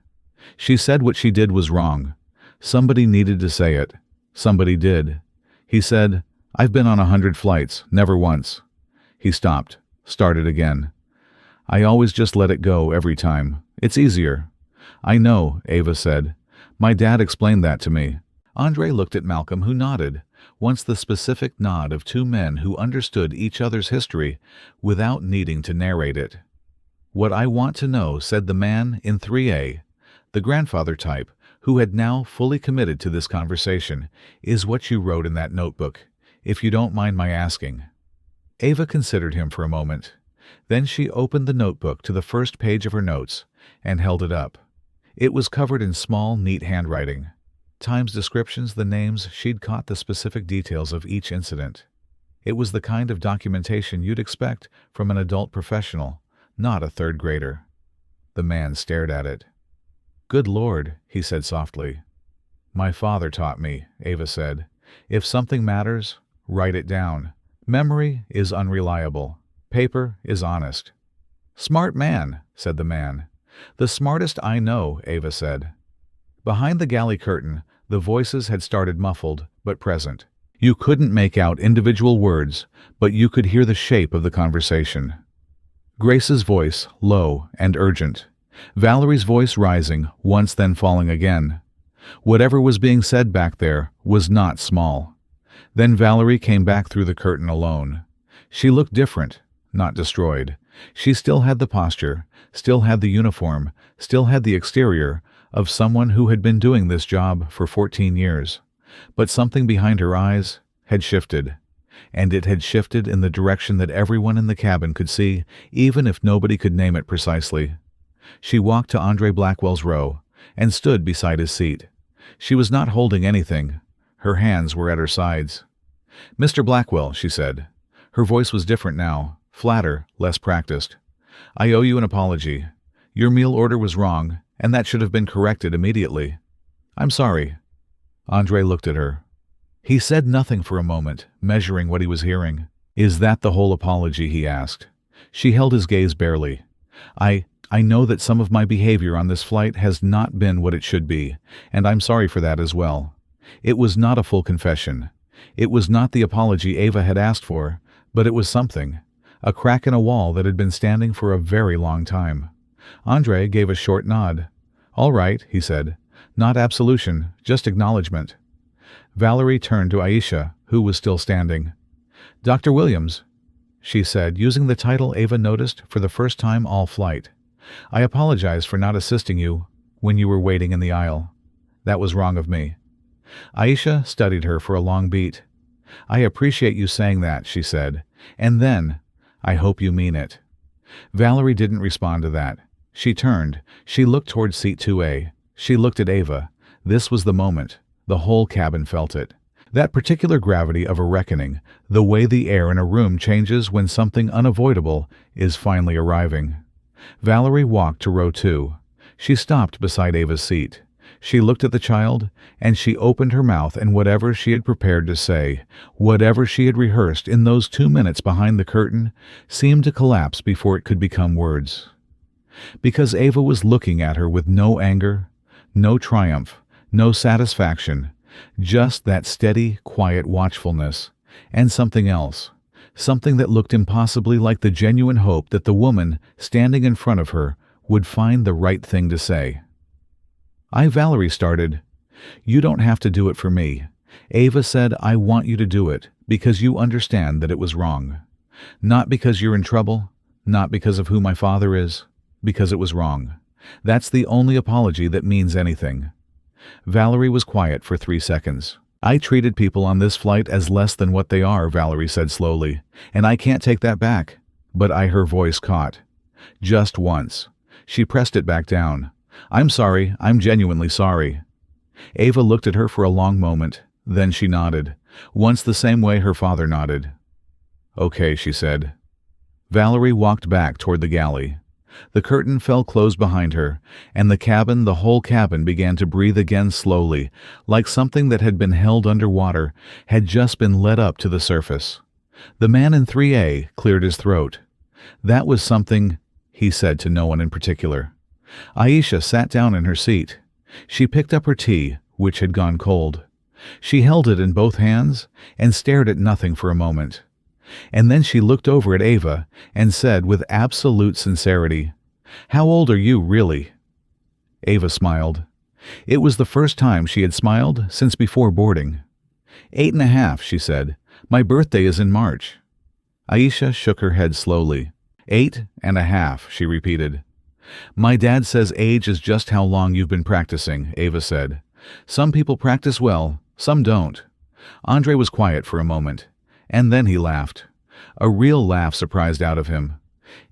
She said what she did was wrong. Somebody needed to say it. Somebody did. He said, I've been on 100 flights, never once. He stopped, started again. I always just let it go every time. It's easier. I know, Ava said. My dad explained that to me. Andre looked at Malcolm, who nodded, once the specific nod of two men who understood each other's history without needing to narrate it. What I want to know, said the man in 3A, the grandfather type, who had now fully committed to this conversation, is what you wrote in that notebook, if you don't mind my asking. Ava considered him for a moment. Then she opened the notebook to the first page of her notes and held it up. It was covered in small, neat handwriting. Times descriptions, the names, she'd caught the specific details of each incident. It was the kind of documentation you'd expect from an adult professional, not a third grader. The man stared at it. Good Lord, he said softly. My father taught me, Ava said. If something matters, write it down. Memory is unreliable. Paper is honest. Smart man, said the man. The smartest I know, Ava said. Behind the galley curtain, the voices had started muffled, but present. You couldn't make out individual words, but you could hear the shape of the conversation. Grace's voice, low and urgent. Valerie's voice rising, once then falling again. Whatever was being said back there was not small. Then Valerie came back through the curtain alone. She looked different, not destroyed. She still had the posture, still had the uniform, still had the exterior of someone who had been doing this job for 14 years. But something behind her eyes had shifted. And it had shifted in the direction that everyone in the cabin could see, even if nobody could name it precisely. She walked to Andre Blackwell's row and stood beside his seat. She was not holding anything. Her hands were at her sides. Mr. Blackwell, she said. Her voice was different now, flatter, less practiced. I owe you an apology. Your meal order was wrong, and that should have been corrected immediately. I'm sorry. Andre looked at her. He said nothing for a moment, measuring what he was hearing. Is that the whole apology? He asked. She held his gaze barely. I know that some of my behavior on this flight has not been what it should be, and I'm sorry for that as well. It was not a full confession. It was not the apology Ava had asked for, but it was something. A crack in a wall that had been standing for a very long time. Andre gave a short nod. All right, he said. Not absolution, just acknowledgement. Valerie turned to Aisha, who was still standing. Dr. Williams, she said, using the title Ava noticed for the first time all flight. I apologize for not assisting you when you were waiting in the aisle. That was wrong of me. Aisha studied her for a long beat. I appreciate you saying that, she said. And then, I hope you mean it. Valerie didn't respond to that. She turned. She looked toward seat 2A. She looked at Ava. This was the moment. The whole cabin felt it. That particular gravity of a reckoning, the way the air in a room changes when something unavoidable is finally arriving. Valerie walked to row 2. She stopped beside Ava's seat. She looked at the child, and she opened her mouth, and whatever she had prepared to say, whatever she had rehearsed in those 2 minutes behind the curtain, seemed to collapse before it could become words. Because Ava was looking at her with no anger, no triumph, no satisfaction, just that steady, quiet watchfulness, and something else, something that looked impossibly like the genuine hope that the woman standing in front of her would find the right thing to say. Valerie started. You don't have to do it for me. Ava said, I want you to do it because you understand that it was wrong. Not because you're in trouble, not because of who my father is, because it was wrong. That's the only apology that means anything. Valerie was quiet for 3 seconds. I treated people on this flight as less than what they are, Valerie said slowly, and I can't take that back. But her voice caught. Just once. She pressed it back down. I'm sorry, I'm genuinely sorry. Ava looked at her for a long moment, then she nodded, once the same way her father nodded. Okay, she said. Valerie walked back toward the galley. The curtain fell closed behind her, and the whole cabin began to breathe again slowly, like something that had been held under water had just been let up to the surface. The man in 3A cleared his throat. That was something, he said to no one in particular. Aisha sat down in her seat. She picked up her tea, which had gone cold. She held it in both hands and stared at nothing for a moment. And then she looked over at Ava and said with absolute sincerity, "How old are you, really?" Ava smiled. It was the first time she had smiled since before boarding. 8.5, she said. My birthday is in March. Aisha shook her head slowly. 8.5, she repeated. My dad says age is just how long you've been practicing, Ava said. Some people practice well, some don't. Andre was quiet for a moment, and then he laughed. A real laugh surprised out of him.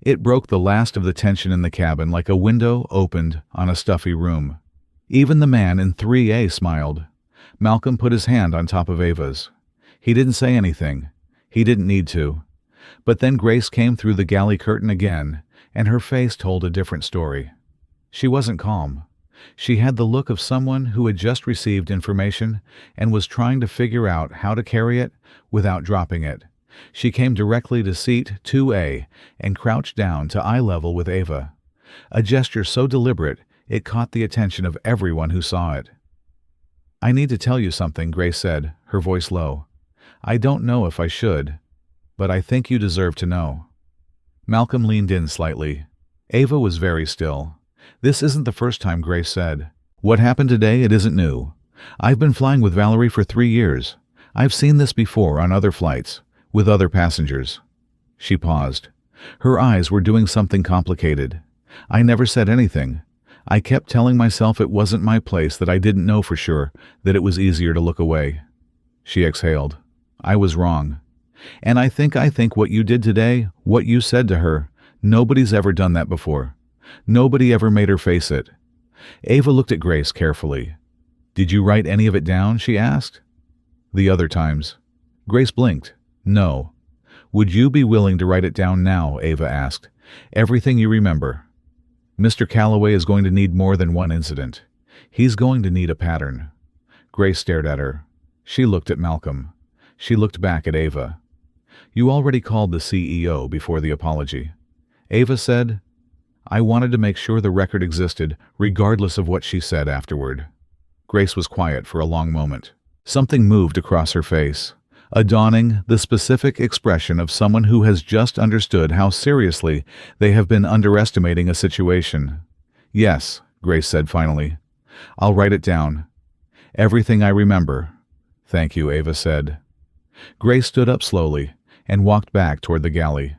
It broke the last of the tension in the cabin like a window opened on a stuffy room. Even the man in 3A smiled. Malcolm put his hand on top of Ava's. He didn't say anything. He didn't need to. But then Grace came through the galley curtain again, and her face told a different story. She wasn't calm. She had the look of someone who had just received information and was trying to figure out how to carry it without dropping it. She came directly to seat 2A and crouched down to eye level with Ava. A gesture so deliberate it caught the attention of everyone who saw it. I need to tell you something, Grace said, her voice low. I don't know if I should, but I think you deserve to know. Malcolm leaned in slightly. Ava was very still. This isn't the first time Grace said, What happened today, it isn't new. I've been flying with Valerie for 3 years. I've seen this before on other flights, with other passengers. She paused. Her eyes were doing something complicated. I never said anything. I kept telling myself it wasn't my place, that I didn't know for sure, that it was easier to look away. She exhaled. I was wrong. And I think what you did today, what you said to her, nobody's ever done that before. Nobody ever made her face it. Ava looked at Grace carefully. Did you write any of it down, she asked. The other times. Grace blinked. No. Would you be willing to write it down now, Ava asked. Everything you remember. Mr. Calloway is going to need more than one incident. He's going to need a pattern. Grace stared at her. She looked at Malcolm. She looked back at Ava. You already called the CEO before the apology. Ava said, I wanted to make sure the record existed, regardless of what she said afterward. Grace was quiet for a long moment. Something moved across her face. A dawning, the specific expression of someone who has just understood how seriously they have been underestimating a situation. Yes, Grace said finally. I'll write it down. Everything I remember. Thank you, Ava said. Grace stood up slowly and walked back toward the galley.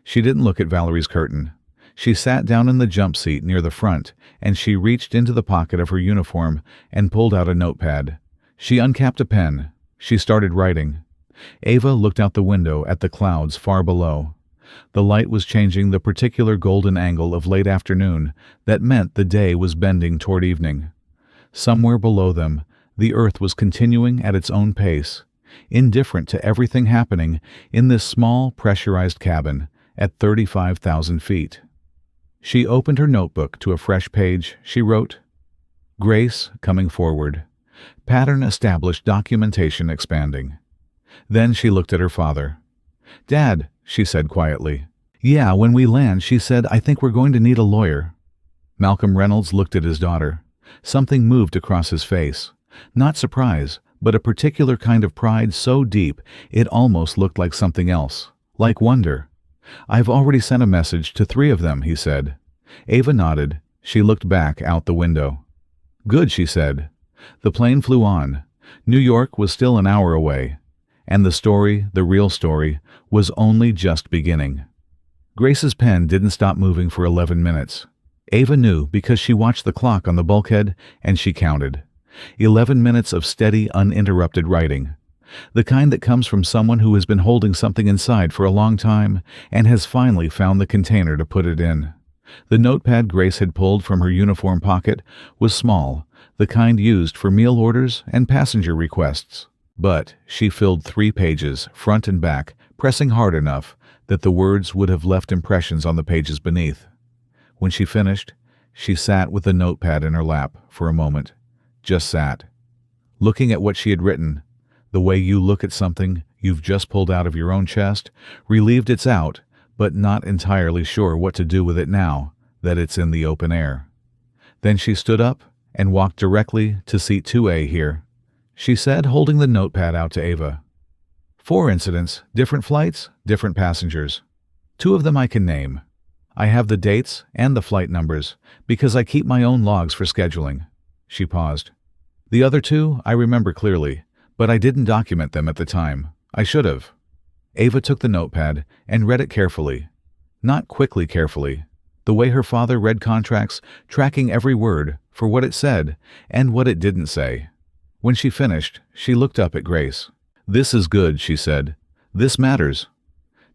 She didn't look at Valerie's curtain. She sat down in the jump seat near the front, and she reached into the pocket of her uniform and pulled out a notepad. She uncapped a pen. She started writing. Ava looked out the window at the clouds far below. The light was changing the particular golden angle of late afternoon that meant the day was bending toward evening. Somewhere below them, the earth was continuing at its own pace, indifferent to everything happening in this small, pressurized cabin at 35,000 feet. She opened her notebook to a fresh page. She wrote, Grace, coming forward. Pattern established, documentation expanding. Then she looked at her father. Dad, she said quietly. Yeah, when we land, she said, I think we're going to need a lawyer. Malcolm Reynolds looked at his daughter. Something moved across his face. Not surprise, but a particular kind of pride so deep it almost looked like something else, like wonder. I've already sent a message to 3 of them, he said. Ava nodded. She looked back out the window. Good, she said. The plane flew on. New York was still an hour away. And the story, the real story, was only just beginning. Grace's pen didn't stop moving for 11 minutes. Ava knew because she watched the clock on the bulkhead and she counted. 11 minutes of steady, uninterrupted writing. The kind that comes from someone who has been holding something inside for a long time and has finally found the container to put it in. The notepad Grace had pulled from her uniform pocket was small, the kind used for meal orders and passenger requests. But she filled 3 pages, front and back, pressing hard enough that the words would have left impressions on the pages beneath. When she finished, she sat with the notepad in her lap for a moment. Just sat. Looking at what she had written, the way you look at something you've just pulled out of your own chest, relieved it's out, but not entirely sure what to do with it now that it's in the open air. Then she stood up and walked directly to seat 2A here. she said, holding the notepad out to Ava. 4 incidents, different flights, different passengers. 2 of them I can name. I have the dates and the flight numbers because I keep my own logs for scheduling. She paused. The other 2 I remember clearly, but I didn't document them at the time. I should have. Ava took the notepad and read it carefully. Not quickly carefully. The way her father read contracts, tracking every word for what it said and what it didn't say. When she finished, she looked up at Grace. "This is good," she said. "This matters."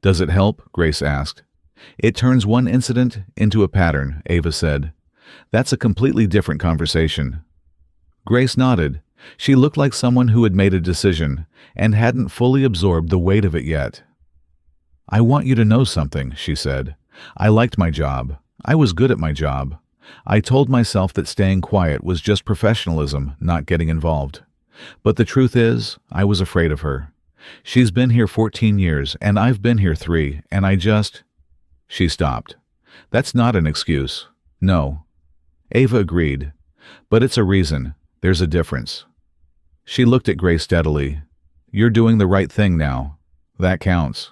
"Does it help?" Grace asked. "It turns one incident into a pattern," Ava said. "That's a completely different conversation." Grace nodded. She looked like someone who had made a decision and hadn't fully absorbed the weight of it yet. "I want you to know something," she said. "I liked my job. I was good at my job. I told myself that staying quiet was just professionalism, not getting involved. But the truth is, I was afraid of her. She's been here 14 years, and I've been here 3, and I just—" She stopped. "That's not an excuse. No." Ava agreed. "But it's a reason. There's a difference." She looked at Grace steadily. "You're doing the right thing now. That counts."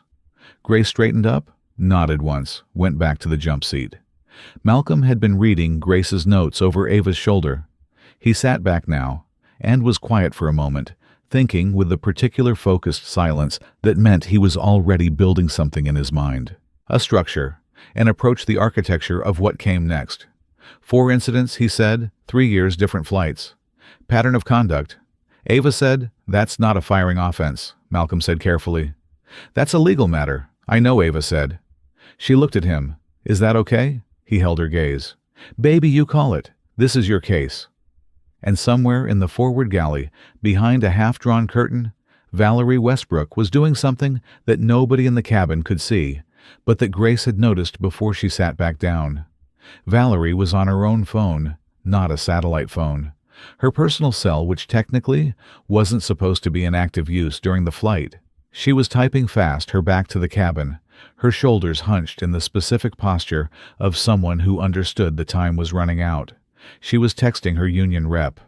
Grace straightened up, nodded once, went back to the jump seat. Malcolm had been reading Grace's notes over Ava's shoulder. He sat back now, and was quiet for a moment, thinking with the particular focused silence that meant he was already building something in his mind. A structure, and approached the architecture of what came next. 4 incidents, he said, 3 years, different flights. Pattern of conduct. Ava said, "That's not a firing offense," Malcolm said carefully. "That's a legal matter, I know," Ava said. She looked at him. "Is that okay?" He held her gaze. "Baby, you call it. This is your case." And somewhere in the forward galley, behind a half-drawn curtain, Valerie Westbrook was doing something that nobody in the cabin could see, but that Grace had noticed before she sat back down. Valerie was on her own phone, not a satellite phone. Her personal cell, which technically wasn't supposed to be in active use during the flight. She was typing fast, her back to the cabin, her shoulders hunched in the specific posture of someone who understood the time was running out. She was texting her union rep.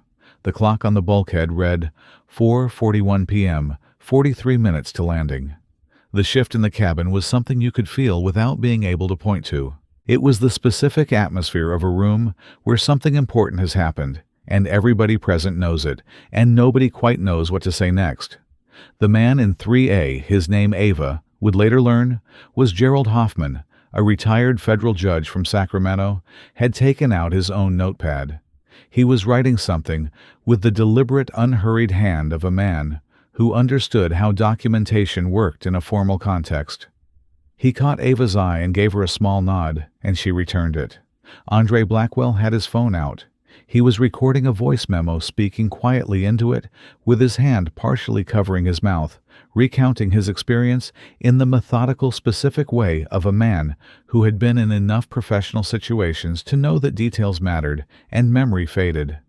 The clock on the bulkhead read 4:41 p.m., 43 minutes to landing. The shift in the cabin was something you could feel without being able to point to. It was the specific atmosphere of a room where something important has happened, and everybody present knows it, and nobody quite knows what to say next. The man in 3A, his name Ava, would later learn, was Gerald Hoffman, a retired federal judge from Sacramento, had taken out his own notepad. He was writing something with the deliberate, unhurried hand of a man who understood how documentation worked in a formal context. He caught Ava's eye and gave her a small nod, and she returned it. Andre Blackwell had his phone out. He was recording a voice memo, speaking quietly into it, with his hand partially covering his mouth, recounting his experience in the methodical, specific way of a man who had been in enough professional situations to know that details mattered and memory faded.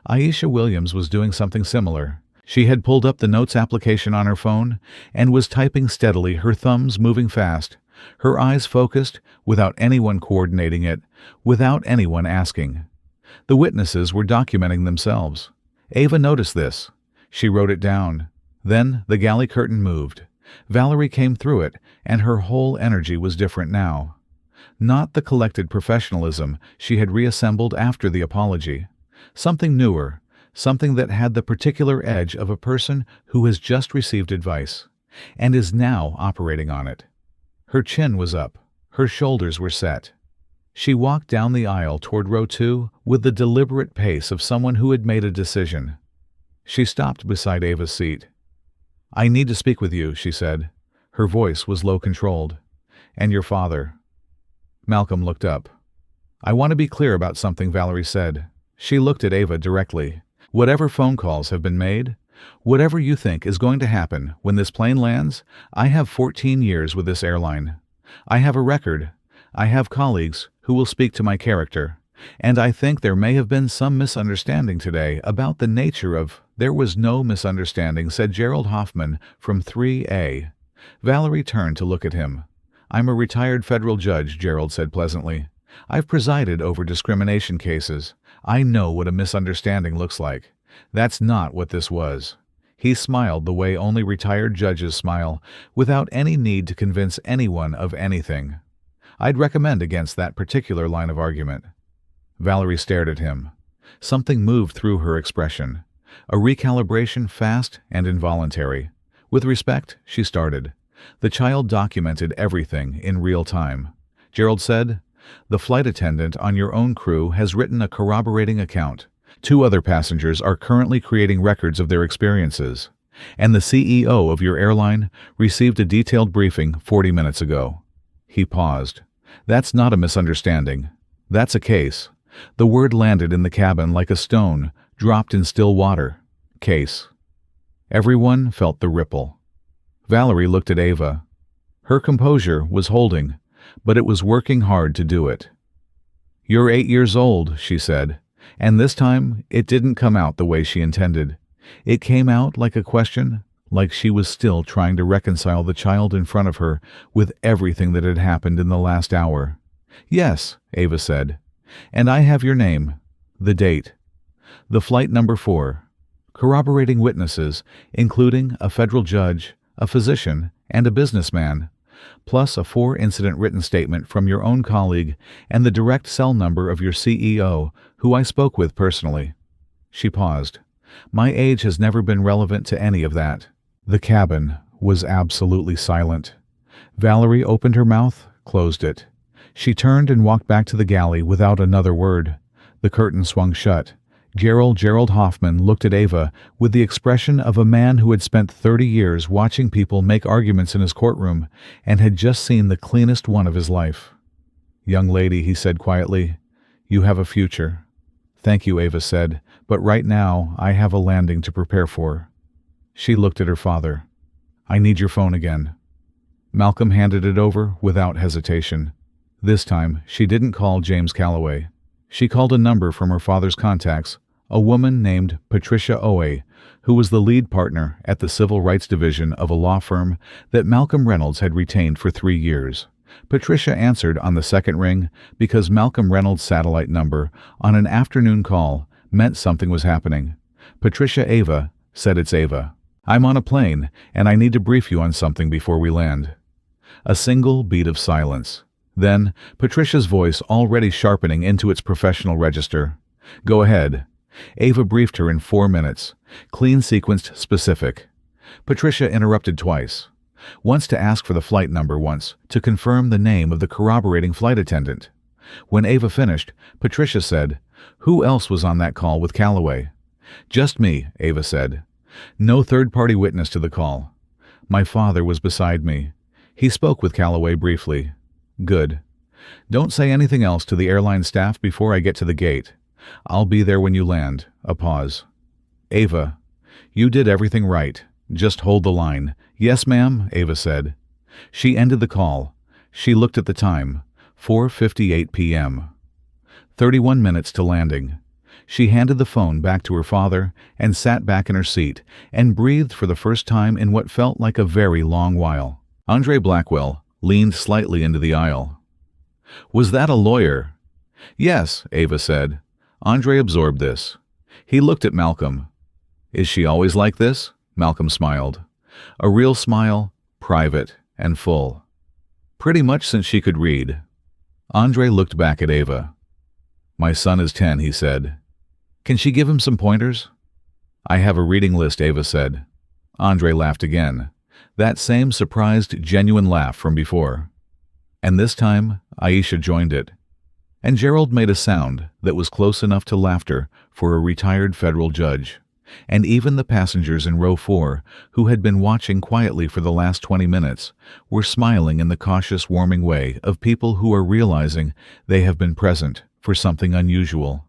Aisha Williams was doing something similar. She had pulled up the notes application on her phone and was typing steadily, her thumbs moving fast, her eyes focused, without anyone coordinating it, without anyone asking. The witnesses were documenting themselves. Ava noticed this. She wrote it down. Then the galley curtain moved. Valerie came through it, and her whole energy was different now. Not the collected professionalism she had reassembled after the apology. Something newer, something that had the particular edge of a person who has just received advice, and is now operating on it. Her chin was up. Her shoulders were set. She walked down the aisle toward row 2 with the deliberate pace of someone who had made a decision. She stopped beside Ava's seat. "I need to speak with you," she said. Her voice was low-controlled. "And your father." Malcolm looked up. "I want to be clear about something," Valerie said. She looked at Ava directly. "Whatever phone calls have been made, whatever you think is going to happen when this plane lands, I have 14 years with this airline. I have a record. I have colleagues who will speak to my character, and I think there may have been some misunderstanding today about the nature of—" "There was no misunderstanding," said Gerald Hoffman from 3A. Valerie turned to look at him. "I'm a retired federal judge," Gerald said pleasantly. "I've presided over discrimination cases. I know what a misunderstanding looks like. That's not what this was. He smiled the way only retired judges smile, without any need to convince anyone of anything. I'd recommend against that particular line of argument. Valerie stared at him. Something moved through her expression. A recalibration fast and involuntary. With respect, she started. The child documented everything in real time. Gerald said, "The flight attendant on your own crew has written a corroborating account. 2 other passengers are currently creating records of their experiences. And the CEO of your airline received a detailed briefing 40 minutes ago." He paused. "That's not a misunderstanding. That's a case." The word landed in the cabin like a stone dropped in still water. Case. Everyone felt the ripple. Valerie looked at Ava. Her composure was holding, but it was working hard to do it. "You're 8 years old," she said, and this time it didn't come out the way she intended. It came out like a question, like she was still trying to reconcile the child in front of her with everything that had happened in the last hour. "Yes," Ava said. "And I have your name, the date, the flight number 4, corroborating witnesses, including a federal judge, a physician, and a businessman, plus a 4-incident written statement from your own colleague and the direct cell number of your CEO, who I spoke with personally." She paused. "My age has never been relevant to any of that." The cabin was absolutely silent. Valerie opened her mouth, closed it. She turned and walked back to the galley without another word. The curtain swung shut. Gerald Hoffman looked at Ava with the expression of a man who had spent 30 years watching people make arguments in his courtroom and had just seen the cleanest one of his life. "Young lady," he said quietly, "you have a future." "Thank you," Ava said, "but right now I have a landing to prepare for." She looked at her father. "I need your phone again." Malcolm handed it over without hesitation. This time, she didn't call James Calloway. She called a number from her father's contacts, a woman named Patricia Owe, who was the lead partner at the Civil Rights Division of a law firm that Malcolm Reynolds had retained for 3 years. Patricia answered on the second ring because Malcolm Reynolds' satellite number on an afternoon call meant something was happening. Patricia Ava said, "It's Ava. I'm on a plane, and I need to brief you on something before we land." A single beat of silence. Then, Patricia's voice already sharpening into its professional register. "Go ahead." Ava briefed her in 4 minutes. Clean sequenced, specific. Patricia interrupted twice. Once to ask for the flight number, once to confirm the name of the corroborating flight attendant. When Ava finished, Patricia said, "Who else was on that call with Calloway?" "Just me," Ava said. "No third-party witness to the call. My father was beside me. He spoke with Calloway briefly." "Good. Don't say anything else to the airline staff before I get to the gate. I'll be there when you land." A pause. "Ava, you did everything right. Just hold the line." "Yes, ma'am," Ava said. She ended the call. She looked at the time. 4:58 p.m. 31 minutes to landing. She handed the phone back to her father and sat back in her seat and breathed for the first time in what felt like a very long while. Andre Blackwell leaned slightly into the aisle. "Was that a lawyer?" "Yes," Ava said. Andre absorbed this. He looked at Malcolm. "Is she always like this?" Malcolm smiled. A real smile, private and full. "Pretty much since she could read." Andre looked back at Ava. "My son is 10, he said. Can she give him some pointers?" "I have a reading list," Ava said. Andre laughed again. That same surprised, genuine laugh from before. And this time, Aisha joined it. And Gerald made a sound that was close enough to laughter for a retired federal judge. And even the passengers in row 4, who had been watching quietly for the last 20 minutes, were smiling in the cautious, warming way of people who are realizing they have been present for something unusual.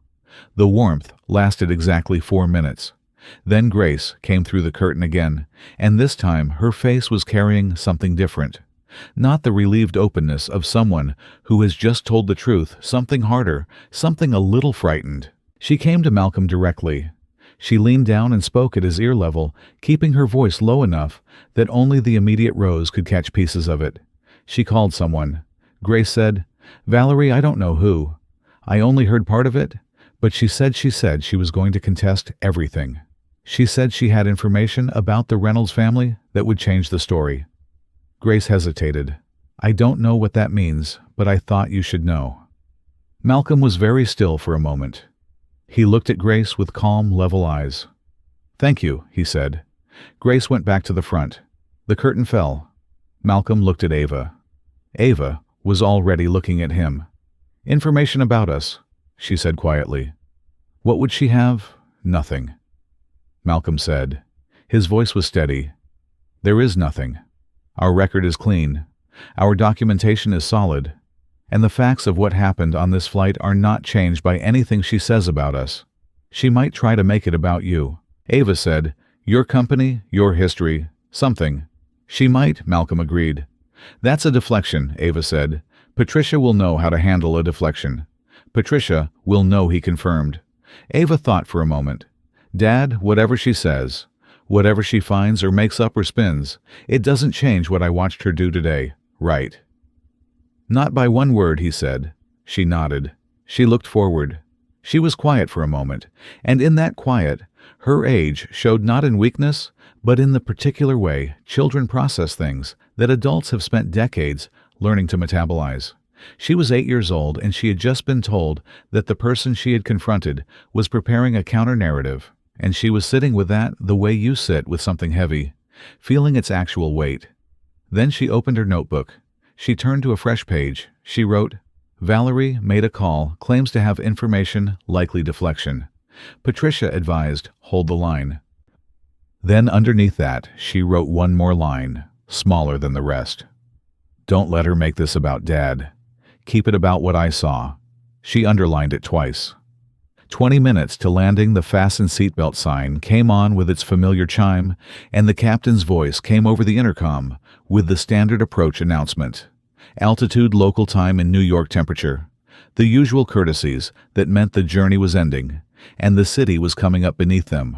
The warmth lasted exactly 4 minutes. Then Grace came through the curtain again, and this time her face was carrying something different. Not the relieved openness of someone who has just told the truth, something harder, something a little frightened. She came to Malcolm directly. She leaned down and spoke at his ear level, keeping her voice low enough that only the immediate rows could catch pieces of it. She called someone. Grace said, "Valerie, I don't know who. I only heard part of it, But she was going to contest everything. She said she had information about the Reynolds family that would change the story. Grace hesitated. I don't know what that means, but I thought you should know. Malcolm was very still for a moment. He looked at Grace with calm, level eyes. Thank you, he said. Grace went back to the front. The curtain fell. Malcolm looked at Ava. Ava was already looking at him. Information about us, she said quietly. What would she have? Nothing. Malcolm said. His voice was steady. There is nothing. Our record is clean. Our documentation is solid. And the facts of what happened on this flight are not changed by anything she says about us. She might try to make it about you. Ava said, your company, your history, something. She might, Malcolm agreed. That's a deflection, Ava said. Patricia will know how to handle a deflection. Patricia will know, he confirmed. Ava thought for a moment. Dad, whatever she says, whatever she finds or makes up or spins, it doesn't change what I watched her do today, right? Not by one word, he said. She nodded. She looked forward. She was quiet for a moment, and in that quiet, her age showed not in weakness, but in the particular way children process things that adults have spent decades learning to metabolize. She was 8 years old, and she had just been told that the person she had confronted was preparing a counter-narrative, and she was sitting with that the way you sit with something heavy, feeling its actual weight. Then she opened her notebook. She turned to a fresh page. She wrote, Valerie made a call, claims to have information, likely deflection. Patricia advised, hold the line. Then underneath that, she wrote one more line, smaller than the rest. Don't let her make this about Dad. Keep it about what I saw. She underlined it twice. 20 minutes to landing, the fasten seatbelt sign came on with its familiar chime, and the captain's voice came over the intercom with the standard approach announcement. Altitude, local time, and New York temperature. The usual courtesies that meant the journey was ending, and the city was coming up beneath them.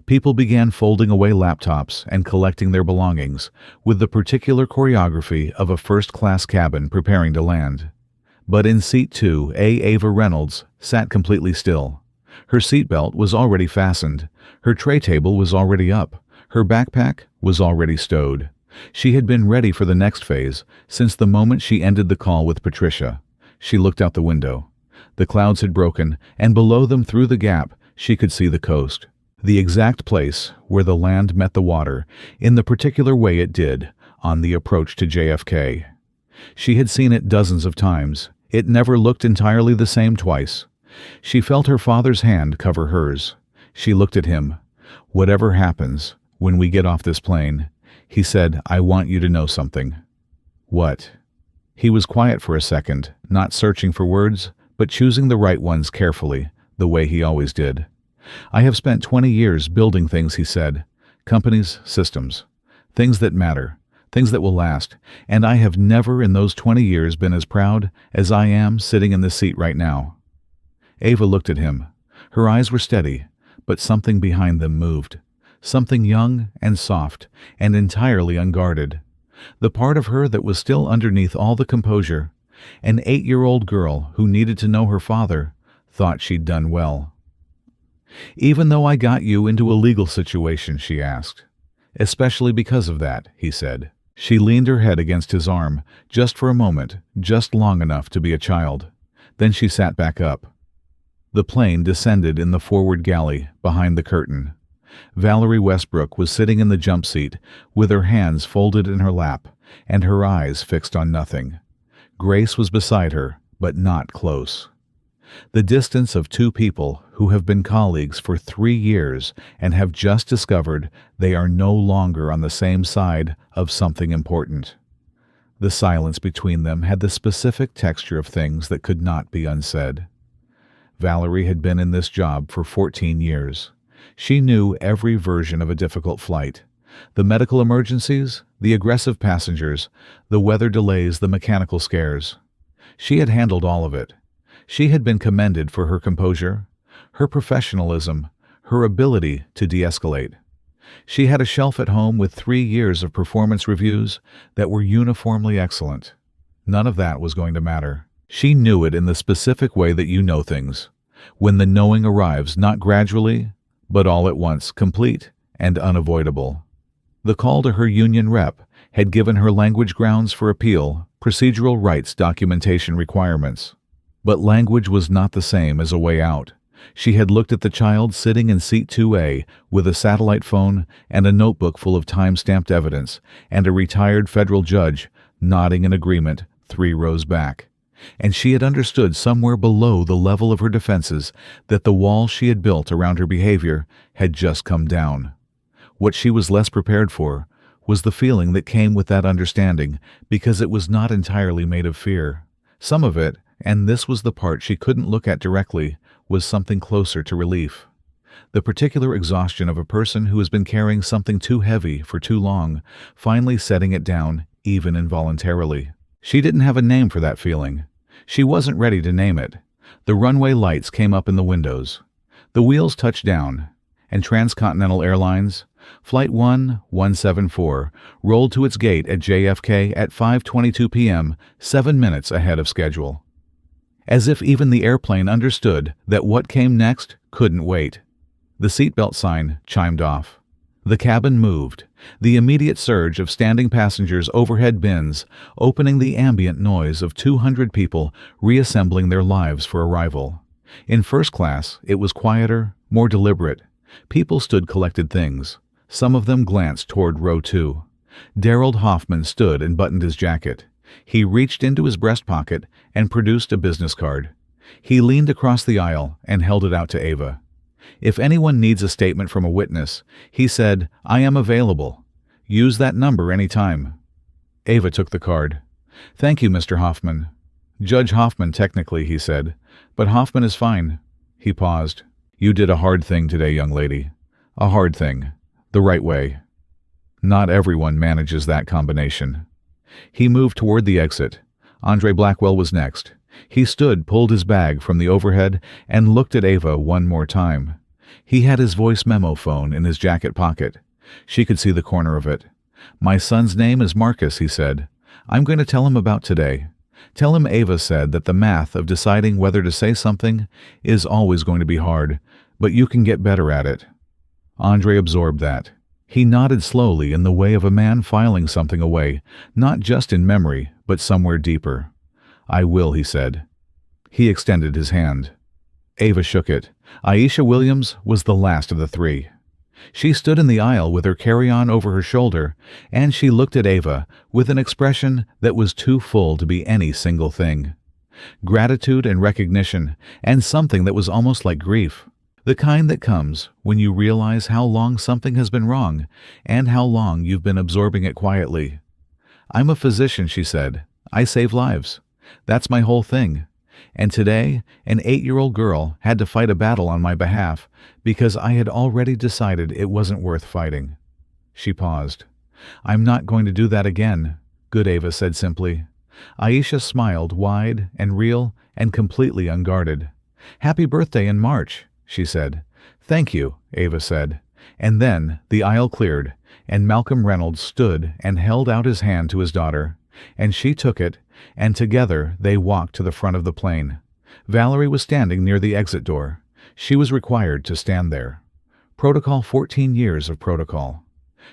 People began folding away laptops and collecting their belongings, with the particular choreography of a first-class cabin preparing to land. But in seat 2, Ava Reynolds sat completely still. Her seatbelt was already fastened. Her tray table was already up. Her backpack was already stowed. She had been ready for the next phase since the moment she ended the call with Patricia. She looked out the window. The clouds had broken, and below them through the gap she could see the coast. The exact place where the land met the water, in the particular way it did, on the approach to JFK. She had seen it dozens of times. It never looked entirely the same twice. She felt her father's hand cover hers. She looked at him. Whatever happens, when we get off this plane, he said, I want you to know something. What? He was quiet for a second, not searching for words, but choosing the right ones carefully, the way he always did. I have spent 20 years building things, he said. Companies, systems. Things that matter. Things that will last. And I have never in those 20 years been as proud as I am sitting in this seat right now. Ava looked at him. Her eyes were steady, but something behind them moved. Something young and soft and entirely unguarded. The part of her that was still underneath all the composure. An 8-year-old girl who needed to know her father thought she'd done well. Even though I got you into a legal situation, she asked. Especially because of that, he said. She leaned her head against his arm, just for a moment, just long enough to be a child. Then she sat back up. The plane descended in the forward galley, behind the curtain. Valerie Westbrook was sitting in the jump seat, with her hands folded in her lap, and her eyes fixed on nothing. Grace was beside her, but not close. The distance of two people who have been colleagues for 3 years and have just discovered they are no longer on the same side of something important. The silence between them had the specific texture of things that could not be unsaid. Valerie had been in this job for 14 years. She knew every version of a difficult flight. The medical emergencies, the aggressive passengers, the weather delays, the mechanical scares. She had handled all of it. She had been commended for her composure, her professionalism, her ability to de-escalate. She had a shelf at home with 3 years of performance reviews that were uniformly excellent. None of that was going to matter. She knew it in the specific way that you know things. when the knowing arrives not gradually, but all at once, complete and unavoidable. The call to her union rep had given her language grounds for appeal, procedural rights, documentation requirements. But language was not the same as a way out. She had looked at the child sitting in seat 2A with a satellite phone and a notebook full of time-stamped evidence, and a retired federal judge nodding in agreement 3 rows back. And she had understood somewhere below the level of her defenses that the wall she had built around her behavior had just come down. What she was less prepared for was the feeling that came with that understanding, because it was not entirely made of fear. Some of it, and this was the part she couldn't look at directly, was something closer to relief. The particular exhaustion of a person who has been carrying something too heavy for too long, finally setting it down, even involuntarily. She didn't have a name for that feeling. She wasn't ready to name it. The runway lights came up in the windows. The wheels touched down, and Transcontinental Airlines, Flight 1174, rolled to its gate at JFK at 5:22 p.m., 7 minutes ahead of schedule. As if even the airplane understood that what came next couldn't wait. The seatbelt sign chimed off. The cabin moved, the immediate surge of standing passengers' overhead bins, opening the ambient noise of 200 people reassembling their lives for arrival. In first class, it was quieter, more deliberate. People stood collected things. Some of them glanced toward row 2. Darrell Hoffman stood and buttoned his jacket. He reached into his breast pocket and produced a business card. He leaned across the aisle and held it out to Ava. If anyone needs a statement from a witness, he said, "I am available. Use that number any time." Ava took the card. "Thank you, Mr. Hoffman." "Judge Hoffman, technically," he said, "but Hoffman is fine." He paused. "You did a hard thing today, young lady. A hard thing. The right way. Not everyone manages that combination." He moved toward the exit. Andre Blackwell was next. He stood, pulled his bag from the overhead, and looked at Ava one more time. He had his voice memo phone in his jacket pocket. She could see the corner of it. "My son's name is Marcus," he said. "I'm going to tell him about today. Tell him Ava said that the math of deciding whether to say something is always going to be hard, but you can get better at it." Andre absorbed that. He nodded slowly in the way of a man filing something away, not just in memory, but somewhere deeper. "I will," he said. He extended his hand. Ava shook it. Aisha Williams was the last of the 3. She stood in the aisle with her carry-on over her shoulder, and she looked at Ava with an expression that was too full to be any single thing. Gratitude and recognition, and something that was almost like grief. The kind that comes when you realize how long something has been wrong, and how long you've been absorbing it quietly. "I'm a physician," she said. "I save lives. That's my whole thing. And today, an 8-year-old girl had to fight a battle on my behalf because I had already decided it wasn't worth fighting." She paused. "I'm not going to do that again," Good Ava said simply. Aisha smiled, wide and real and completely unguarded. "Happy birthday in March," she said. "Thank you," Ava said. And then the aisle cleared, and Malcolm Reynolds stood and held out his hand to his daughter, and she took it, and together they walked to the front of the plane. Valerie was standing near the exit door. She was required to stand there. Protocol, 14 years of protocol.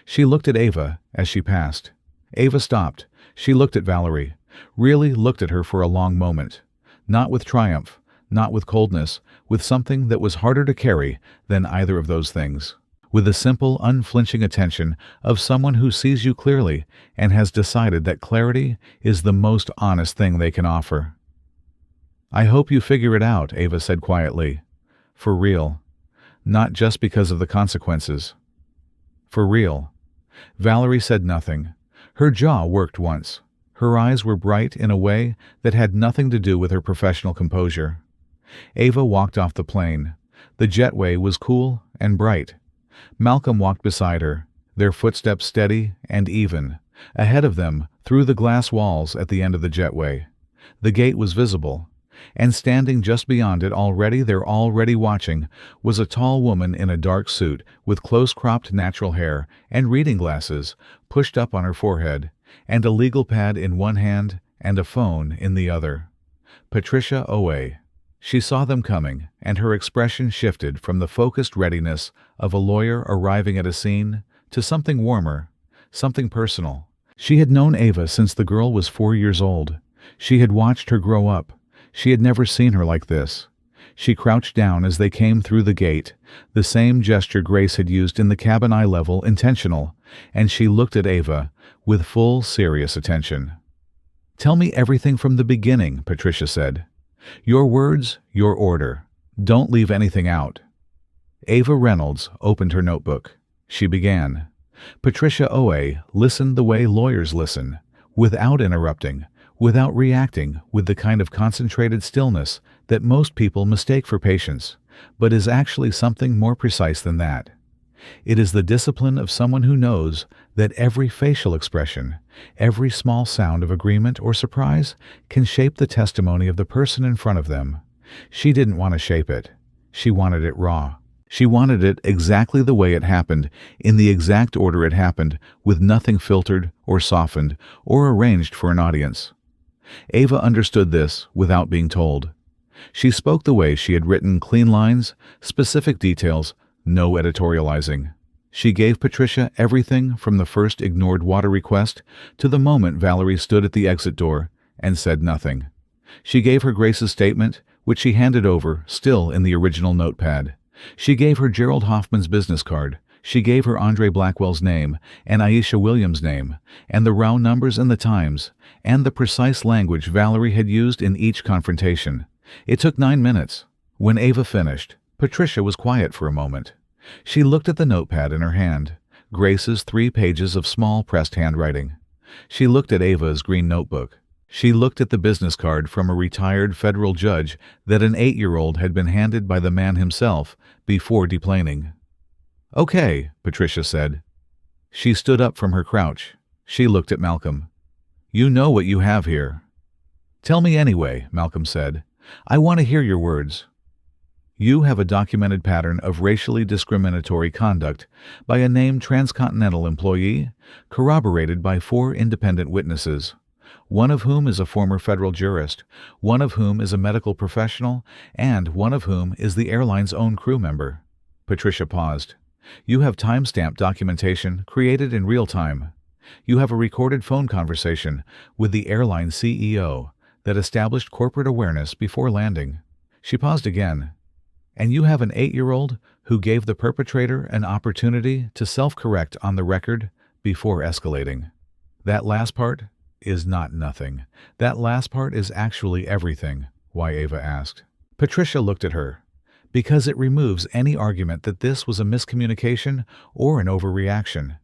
She looked at Ava as she passed. Ava stopped. She looked at Valerie, really looked at her for a long moment. Not with triumph, not with coldness, with something that was harder to carry than either of those things. With the simple, unflinching attention of someone who sees you clearly and has decided that clarity is the most honest thing they can offer. "I hope you figure it out," Ava said quietly. "For real. Not just because of the consequences. For real." Valerie said nothing. Her jaw worked once. Her eyes were bright in a way that had nothing to do with her professional composure. Ava walked off the plane. The jetway was cool and bright. Malcolm walked beside her, their footsteps steady and even. Ahead of them, through the glass walls at the end of the jetway. The gate was visible, and standing just beyond it they're already watching, was a tall woman in a dark suit with close-cropped natural hair and reading glasses pushed up on her forehead, and a legal pad in one hand and a phone in the other. Patricia Owe. She saw them coming, and her expression shifted from the focused readiness of a lawyer arriving at a scene to something warmer, something personal. She had known Ava since the girl was 4 years old. She had watched her grow up. She had never seen her like this. She crouched down as they came through the gate, the same gesture Grace had used in the cabin eye level, intentional, and she looked at Ava with full, serious attention. "Tell me everything from the beginning," Patricia said. "Your words, your order. Don't leave anything out." Ava Reynolds opened her notebook. She began. Patricia Oe listened the way lawyers listen, without interrupting, without reacting, with the kind of concentrated stillness that most people mistake for patience, but is actually something more precise than that. It is the discipline of someone who knows that every facial expression, every small sound of agreement or surprise can shape the testimony of the person in front of them. She didn't want to shape it. She wanted it raw. She wanted it exactly the way it happened, in the exact order it happened, with nothing filtered or softened or arranged for an audience. Ava understood this without being told. She spoke the way she had written, clean lines, specific details, no editorializing. She gave Patricia everything from the first ignored water request to the moment Valerie stood at the exit door and said nothing. She gave her Grace's statement, which she handed over, still in the original notepad. She gave her Gerald Hoffman's business card. She gave her Andre Blackwell's name and Aisha Williams' name, and the round numbers and the times, and the precise language Valerie had used in each confrontation. It took 9 minutes. When Ava finished, Patricia was quiet for a moment. She looked at the notepad in her hand, Grace's 3 pages of small pressed handwriting. She looked at Ava's green notebook. She looked at the business card from a retired federal judge that an 8-year-old had been handed by the man himself before deplaning. "Okay," Patricia said. She stood up from her crouch. She looked at Malcolm. "You know what you have here." "Tell me anyway," Malcolm said. "I want to hear your words." "You have a documented pattern of racially discriminatory conduct by a named transcontinental employee, corroborated by 4 independent witnesses, one of whom is a former federal jurist, one of whom is a medical professional, and one of whom is the airline's own crew member." Patricia paused. "You have time-stamped documentation created in real time. You have a recorded phone conversation with the airline CEO that established corporate awareness before landing." She paused again. "And you have an 8-year-old who gave the perpetrator an opportunity to self-correct on the record before escalating. That last part is not nothing. That last part is actually everything." Why, Ava asked. Patricia looked at her. "Because it removes any argument that this was a miscommunication or an overreaction.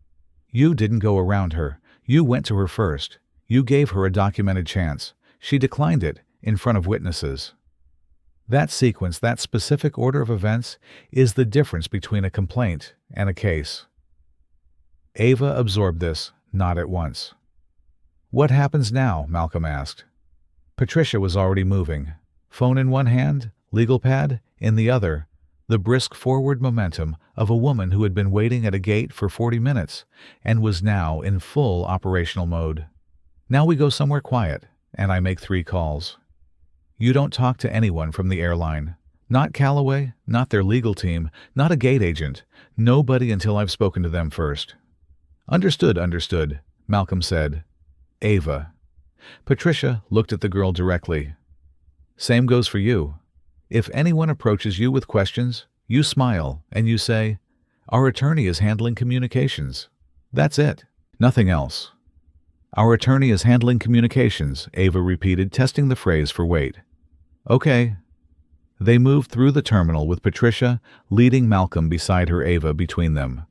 You didn't go around her. You went to her first. You gave her a documented chance. She declined it in front of witnesses. That sequence, that specific order of events, is the difference between a complaint and a case." Ava absorbed this, not at once. "What happens now?" Malcolm asked. Patricia was already moving. Phone in one hand, legal pad in the other, the brisk forward momentum of a woman who had been waiting at a gate for 40 minutes and was now in full operational mode. "Now we go somewhere quiet, and I make 3 calls. You don't talk to anyone from the airline. Not Callaway, not their legal team, not a gate agent. Nobody until I've spoken to them first." "Understood, understood," Malcolm said. "Ava." Patricia looked at the girl directly. "Same goes for you. If anyone approaches you with questions, you smile and you say, 'Our attorney is handling communications.' That's it. Nothing else." "Our attorney is handling communications," Ava repeated, testing the phrase for weight. "Okay." They moved through the terminal with Patricia leading Malcolm beside her, Ava between them.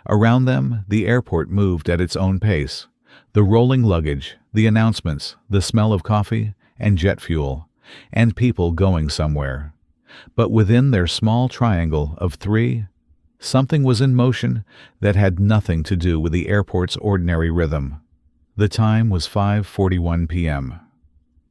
Around them, the airport moved at its own pace. The rolling luggage, the announcements, the smell of coffee and jet fuel, and people going somewhere. But within their small triangle of 3, something was in motion that had nothing to do with the airport's ordinary rhythm. The time was 5:41 p.m.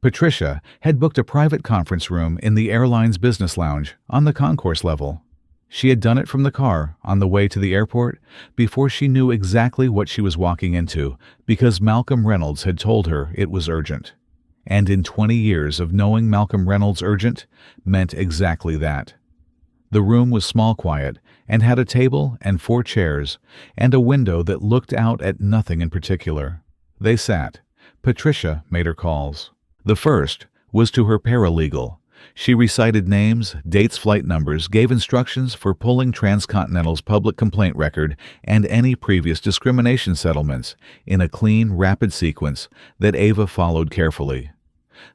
Patricia had booked a private conference room in the airline's business lounge on the concourse level. She had done it from the car on the way to the airport before she knew exactly what she was walking into, because Malcolm Reynolds had told her it was urgent. and in 20 years of knowing Malcolm Reynolds urgent meant exactly that. The room was small, quiet, and had a table and 4 chairs, and a window that looked out at nothing in particular. They sat. Patricia made her calls. The first was to her paralegal. She recited names, dates, flight numbers, gave instructions for pulling Transcontinental's public complaint record and any previous discrimination settlements in a clean, rapid sequence that Ava followed carefully.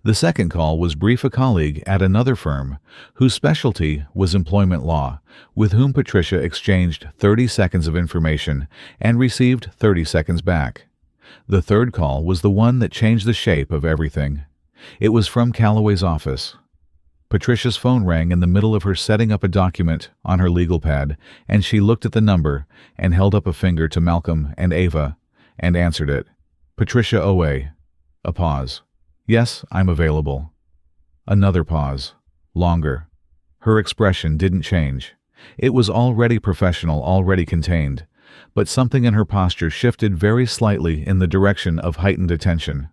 The second call was brief a colleague at another firm whose specialty was employment law, with whom Patricia exchanged 30 seconds of information and received 30 seconds back. The third call was the one that changed the shape of everything. It was from Calloway's office. Patricia's phone rang in the middle of her setting up a document on her legal pad, and she looked at the number and held up a finger to Malcolm and Ava and answered it. Patricia OA. A pause. Yes, I'm available. Another pause. Longer. Her expression didn't change. It was already professional, already contained, but something in her posture shifted very slightly in the direction of heightened attention.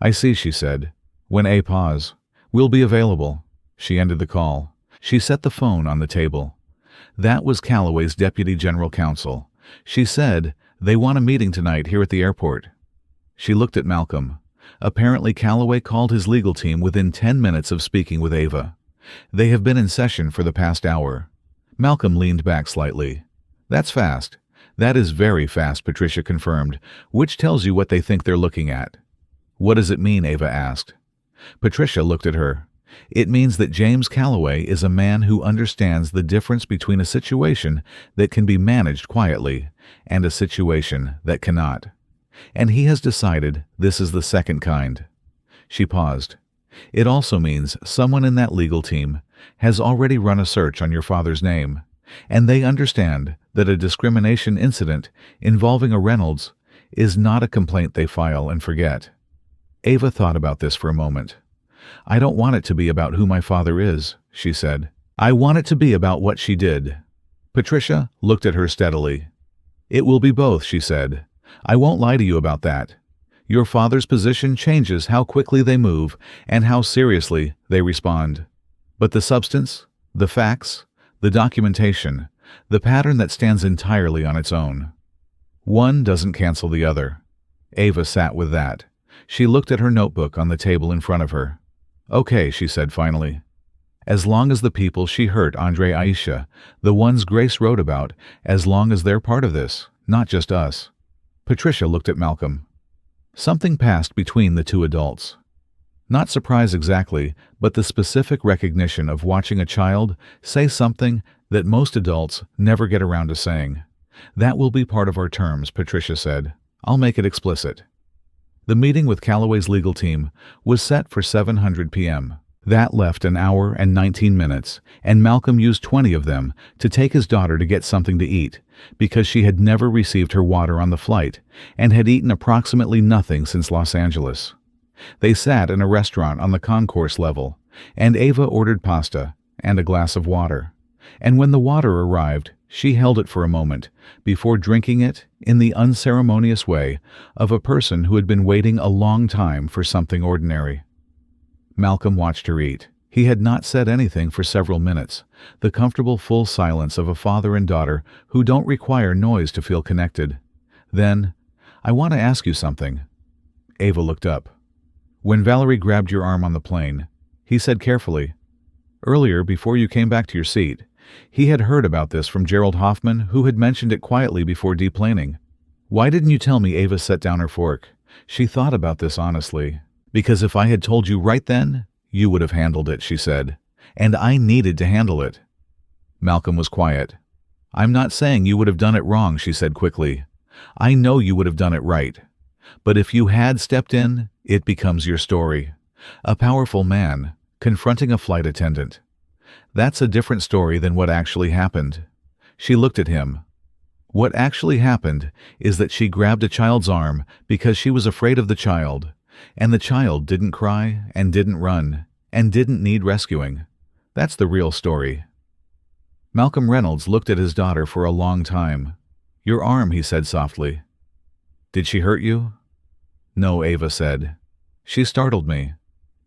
I see, she said. When A pause. We'll be available. She ended the call. She set the phone on the table. That was Calloway's deputy general counsel. She said, they want a meeting tonight here at the airport. She looked at Malcolm. Apparently Calloway called his legal team within 10 minutes of speaking with Ava. They have been in session for the past hour. Malcolm leaned back slightly. That's fast. That is very fast, Patricia confirmed, which tells you what they think they're looking at. What does it mean? Ava asked. Patricia looked at her. It means that James Calloway is a man who understands the difference between a situation that can be managed quietly and a situation that cannot. And he has decided this is the second kind. She paused. It also means someone in that legal team has already run a search on your father's name, and they understand that a discrimination incident involving a Reynolds is not a complaint they file and forget. Ava thought about this for a moment. I don't want it to be about who my father is, she said. I want it to be about what she did. Patricia looked at her steadily. It will be both, she said. I won't lie to you about that. Your father's position changes how quickly they move and how seriously they respond. But the substance, the facts, the documentation, the pattern that stands entirely on its own. One doesn't cancel the other. Ava sat with that. She looked at her notebook on the table in front of her. Okay, she said finally. As long as the people she hurt, Andre, Aisha, the ones Grace wrote about, as long as they're part of this, not just us. Patricia looked at Malcolm. Something passed between the two adults. Not surprise exactly, but the specific recognition of watching a child say something that most adults never get around to saying. That will be part of our terms, Patricia said. I'll make it explicit. The meeting with Calloway's legal team was set for 7:00 p.m. That left an hour and 19 minutes, and Malcolm used 20 of them to take his daughter to get something to eat, because she had never received her water on the flight and had eaten approximately nothing since Los Angeles. They sat in a restaurant on the concourse level, and Ava ordered pasta and a glass of water. And when the water arrived, she held it for a moment before drinking it in the unceremonious way of a person who had been waiting a long time for something ordinary. Malcolm watched her eat. He had not said anything for several minutes, the comfortable full silence of a father and daughter who don't require noise to feel connected. Then, I want to ask you something. Ava looked up. When Valerie grabbed your arm on the plane, he said carefully, earlier, before you came back to your seat, he had heard about this from Gerald Hoffman, who had mentioned it quietly before deplaning. Why didn't you tell me? Ava set down her fork. She thought about this honestly. Because if I had told you right then, you would have handled it, she said. And I needed to handle it. Malcolm was quiet. I'm not saying you would have done it wrong, she said quickly. I know you would have done it right. But if you had stepped in, it becomes your story. A powerful man confronting a flight attendant. That's a different story than what actually happened. She looked at him. What actually happened is that she grabbed a child's arm because she was afraid of the child, and the child didn't cry and didn't run and didn't need rescuing. That's the real story. Malcolm Reynolds looked at his daughter for a long time. Your arm, he said softly. Did she hurt you? No, Ava said. She startled me,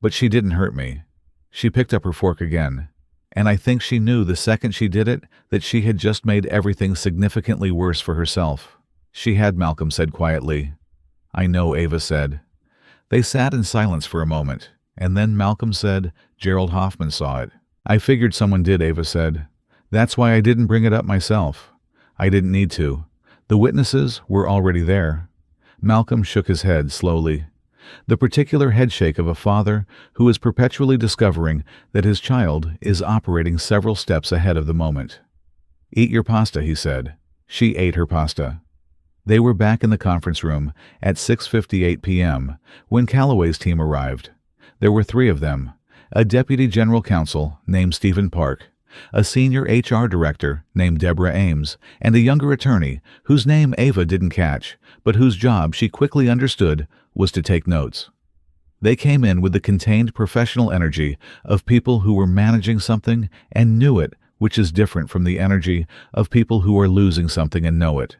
but she didn't hurt me. She picked up her fork again, and I think she knew the second she did it that she had just made everything significantly worse for herself. She had, Malcolm said quietly. I know, Ava said. They sat in silence for a moment, and then Malcolm said, Gerald Hoffman saw it. I figured someone did, Ava said. That's why I didn't bring it up myself. I didn't need to. The witnesses were already there. Malcolm shook his head slowly. The particular headshake of a father who is perpetually discovering that his child is operating several steps ahead of the moment. Eat your pasta, he said. She ate her pasta. They were back in the conference room at 6:58 p.m. when Calloway's team arrived. There were 3 of them, a deputy general counsel named Stephen Park, a senior HR director named Deborah Ames, and a younger attorney whose name Ava didn't catch, but whose job she quickly understood was to take notes. They came in with the contained professional energy of people who were managing something and knew it, which is different from the energy of people who are losing something and know it.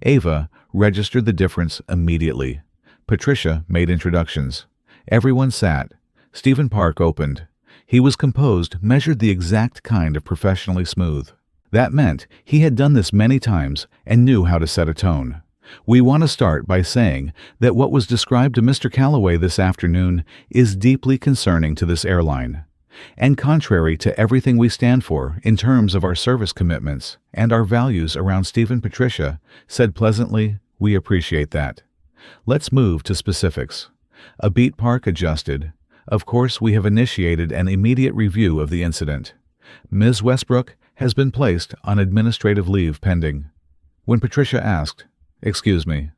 Ava registered the difference immediately. Patricia made introductions. Everyone sat. Stephen Park opened. He was composed, measured the exact kind of professionally smooth. That meant he had done this many times and knew how to set a tone. We want to start by saying that what was described to Mr. Calloway this afternoon is deeply concerning to this airline, and contrary to everything we stand for in terms of our service commitments and our values around Stephen. Patricia said pleasantly, we appreciate that. Let's move to specifics. A beat. Park adjusted. Of course, we have initiated an immediate review of the incident. Ms. Westbrook has been placed on administrative leave pending. When Patricia asked, excuse me,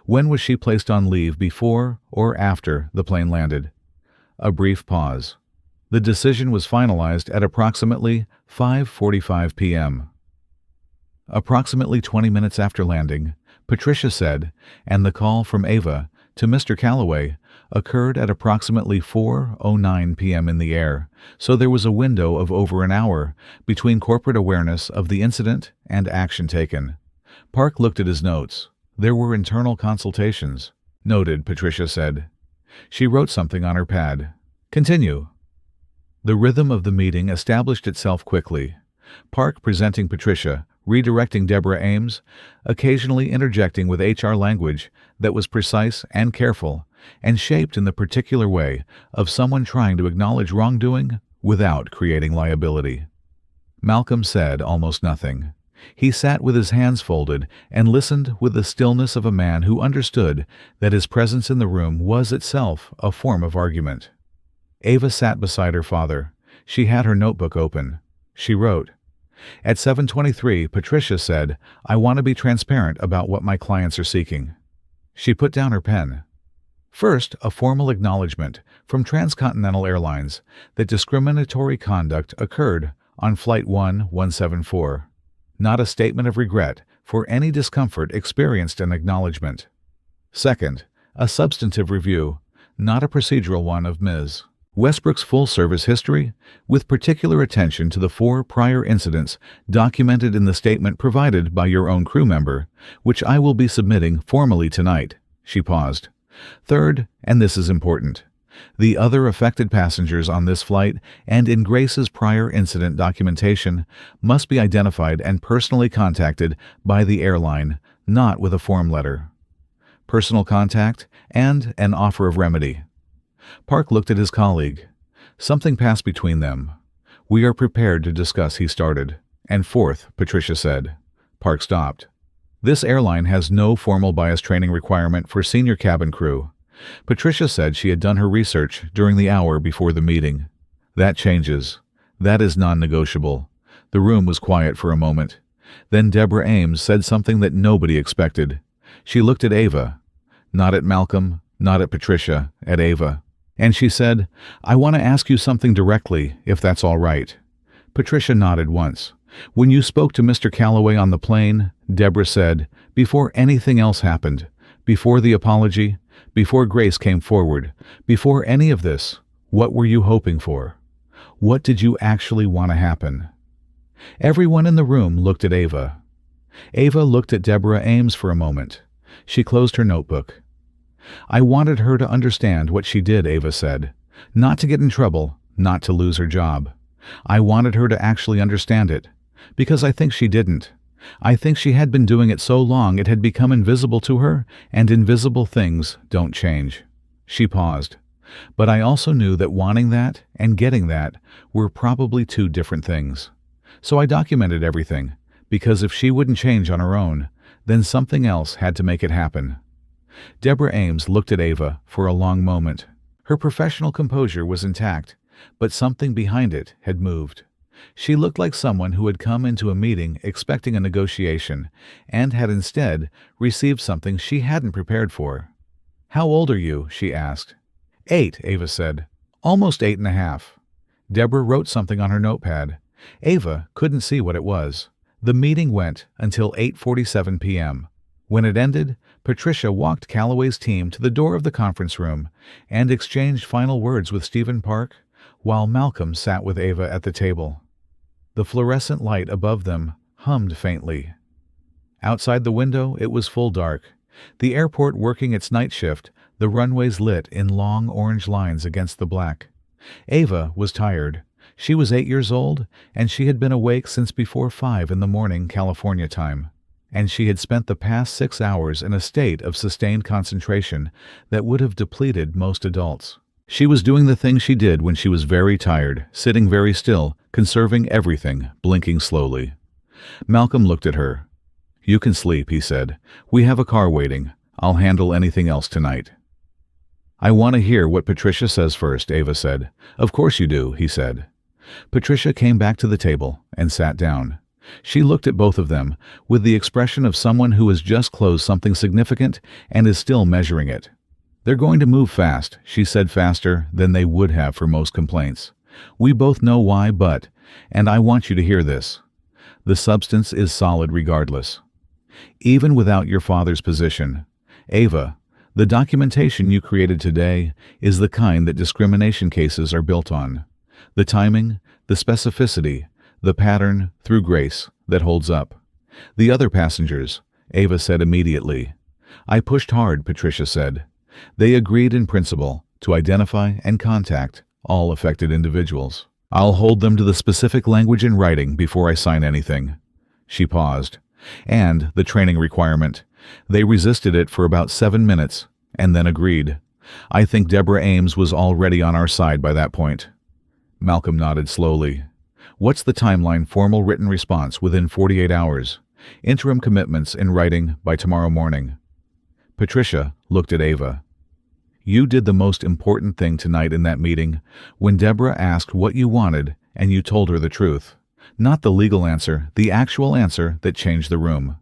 when was she placed on leave, before or after the plane landed? A brief pause. The decision was finalized at approximately 5:45 p.m. Approximately 20 minutes after landing, Patricia said, and the call from Ava to Mr. Calloway occurred at approximately 4:09 p.m. in the air, so there was a window of over an hour between corporate awareness of the incident and action taken. Park looked at his notes. There were internal consultations. Noted, Patricia said. She wrote something on her pad. Continue. The rhythm of the meeting established itself quickly. Park presenting Patricia, redirecting Deborah Ames, occasionally interjecting with HR language that was precise and careful, and shaped in the particular way of someone trying to acknowledge wrongdoing without creating liability. Malcolm said almost nothing. He sat with his hands folded and listened with the stillness of a man who understood that his presence in the room was itself a form of argument. Ava sat beside her father. She had her notebook open. She wrote. At 7:23, Patricia said, I want to be transparent about what my clients are seeking. She put down her pen. First, a formal acknowledgement from Transcontinental Airlines that discriminatory conduct occurred on Flight 1174. Not a statement of regret for any discomfort experienced, an acknowledgement. Second, a substantive review, not a procedural one, of Ms. Westbrook's full service history, with particular attention to the 4 prior incidents documented in the statement provided by your own crew member, which I will be submitting formally tonight. She paused. Third, and this is important, the other affected passengers on this flight and in Grace's prior incident documentation must be identified and personally contacted by the airline, not with a form letter. Personal contact and an offer of remedy. Park looked at his colleague. Something passed between them. We are prepared to discuss, he started. And fourth, Patricia said. Park stopped. This airline has no formal bias training requirement for senior cabin crew. Patricia said she had done her research during the hour before the meeting. That changes. That is non-negotiable. The room was quiet for a moment. Then Deborah Ames said something that nobody expected. She looked at Ava. Not at Malcolm, not at Patricia, at Ava. And she said, I want to ask you something directly, if that's all right. Patricia nodded once. When you spoke to Mr. Calloway on the plane, Deborah said, before anything else happened, before the apology, before Grace came forward, before any of this, what were you hoping for? What did you actually want to happen? Everyone in the room looked at Ava. Ava looked at Deborah Ames for a moment. She closed her notebook. I wanted her to understand what she did, Ava said. Not to get in trouble, not to lose her job. I wanted her to actually understand it. Because I think she didn't. I think she had been doing it so long it had become invisible to her, and invisible things don't change. She paused. But I also knew that wanting that and getting that were probably two different things. So I documented everything, because if she wouldn't change on her own, then something else had to make it happen. Deborah Ames looked at Ava for a long moment. Her professional composure was intact, but something behind it had moved. She looked like someone who had come into a meeting expecting a negotiation and had instead received something she hadn't prepared for. "How old are you?" she asked. 8, Ava said. "Almost 8.5." Deborah wrote something on her notepad. Ava couldn't see what it was. The meeting went until 8:47 p.m. When it ended, Patricia walked Calloway's team to the door of the conference room and exchanged final words with Stephen Park, while Malcolm sat with Ava at the table. The fluorescent light above them hummed faintly. Outside the window, it was full dark. The airport working its night shift, the runways lit in long orange lines against the black. Ava was tired. She was 8 years old, and she had been awake since before 5 in the morning California time. And she had spent the past 6 hours in a state of sustained concentration that would have depleted most adults. She was doing the thing she did when she was very tired, sitting very still, conserving everything, blinking slowly. Malcolm looked at her. "You can sleep," he said. "We have a car waiting. I'll handle anything else tonight." "I want to hear what Patricia says first," Ava said. "Of course you do," he said. Patricia came back to the table and sat down. She looked at both of them with the expression of someone who has just closed something significant and is still measuring it. "They're going to move fast," she said, faster than they would have for most complaints. "We both know why, and I want you to hear this. The substance is solid regardless. Even without your father's position, Ava, the documentation you created today is the kind that discrimination cases are built on. The timing, the specificity, the pattern through grace that holds up. The other passengers," Ava said immediately. "I pushed hard," Patricia said. "They agreed in principle to identify and contact all affected individuals. I'll hold them to the specific language in writing before I sign anything." She paused. "And the training requirement. They resisted it for about 7 minutes and then agreed. I think Deborah Ames was already on our side by that point." Malcolm nodded slowly. "What's the timeline? Formal written response within 48 hours. Interim commitments in writing by tomorrow morning." Patricia looked at Ava. "You did the most important thing tonight in that meeting when Deborah asked what you wanted and you told her the truth. Not the legal answer, the actual answer that changed the room.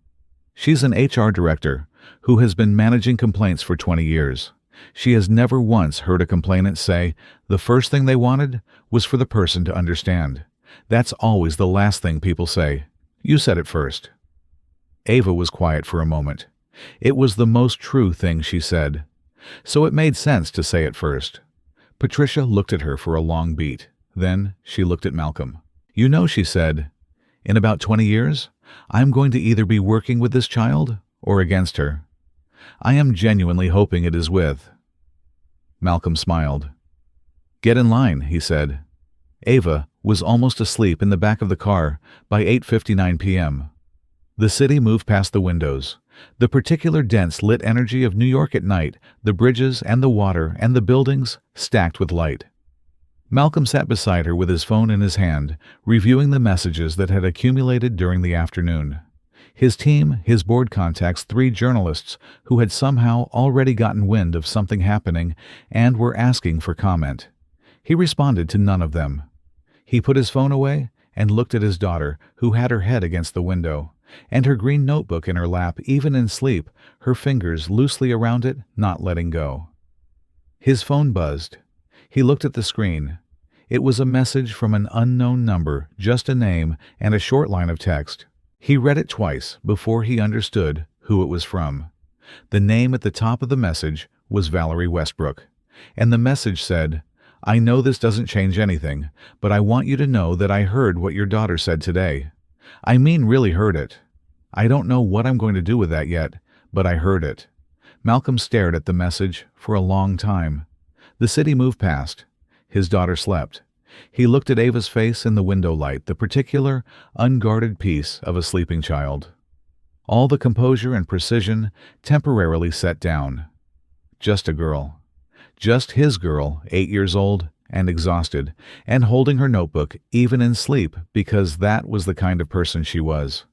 She's an HR director who has been managing complaints for 20 years. She has never once heard a complainant say the first thing they wanted was for the person to understand. That's always the last thing people say. You said it first." Ava was quiet for a moment. It was the most true thing she said. So it made sense to say it first. Patricia looked at her for a long beat. Then she looked at Malcolm. "You know," she said, "in about 20 years, I'm going to either be working with this child or against her. I am genuinely hoping it is with." Malcolm smiled. "Get in line," he said. Ava was almost asleep in the back of the car by 8:59 p.m. The city moved past the windows. The particular dense lit energy of New York at night, the bridges and the water and the buildings stacked with light. Malcolm sat beside her with his phone in his hand, reviewing the messages that had accumulated during the afternoon. His team, his board contacts, 3 journalists who had somehow already gotten wind of something happening and were asking for comment. He responded to none of them. He put his phone away and looked at his daughter, who had her head against the window, and her green notebook in her lap, even in sleep, her fingers loosely around it, not letting go. His phone buzzed. He looked at the screen. It was a message from an unknown number, just a name and a short line of text. He read it twice before he understood who it was from. The name at the top of the message was Valerie Westbrook, and the message said, "I know this doesn't change anything, but I want you to know that I heard what your daughter said today. I mean really heard it. I don't know what I'm going to do with that yet, but I heard it. Malcolm stared at the message for a long time. The city moved past. His daughter slept. He looked at Ava's face in the window light, the particular, unguarded peace of a sleeping child. All the composure and precision temporarily set down. Just a girl. Just his girl, 8 years old and exhausted, and holding her notebook even in sleep because that was the kind of person she was.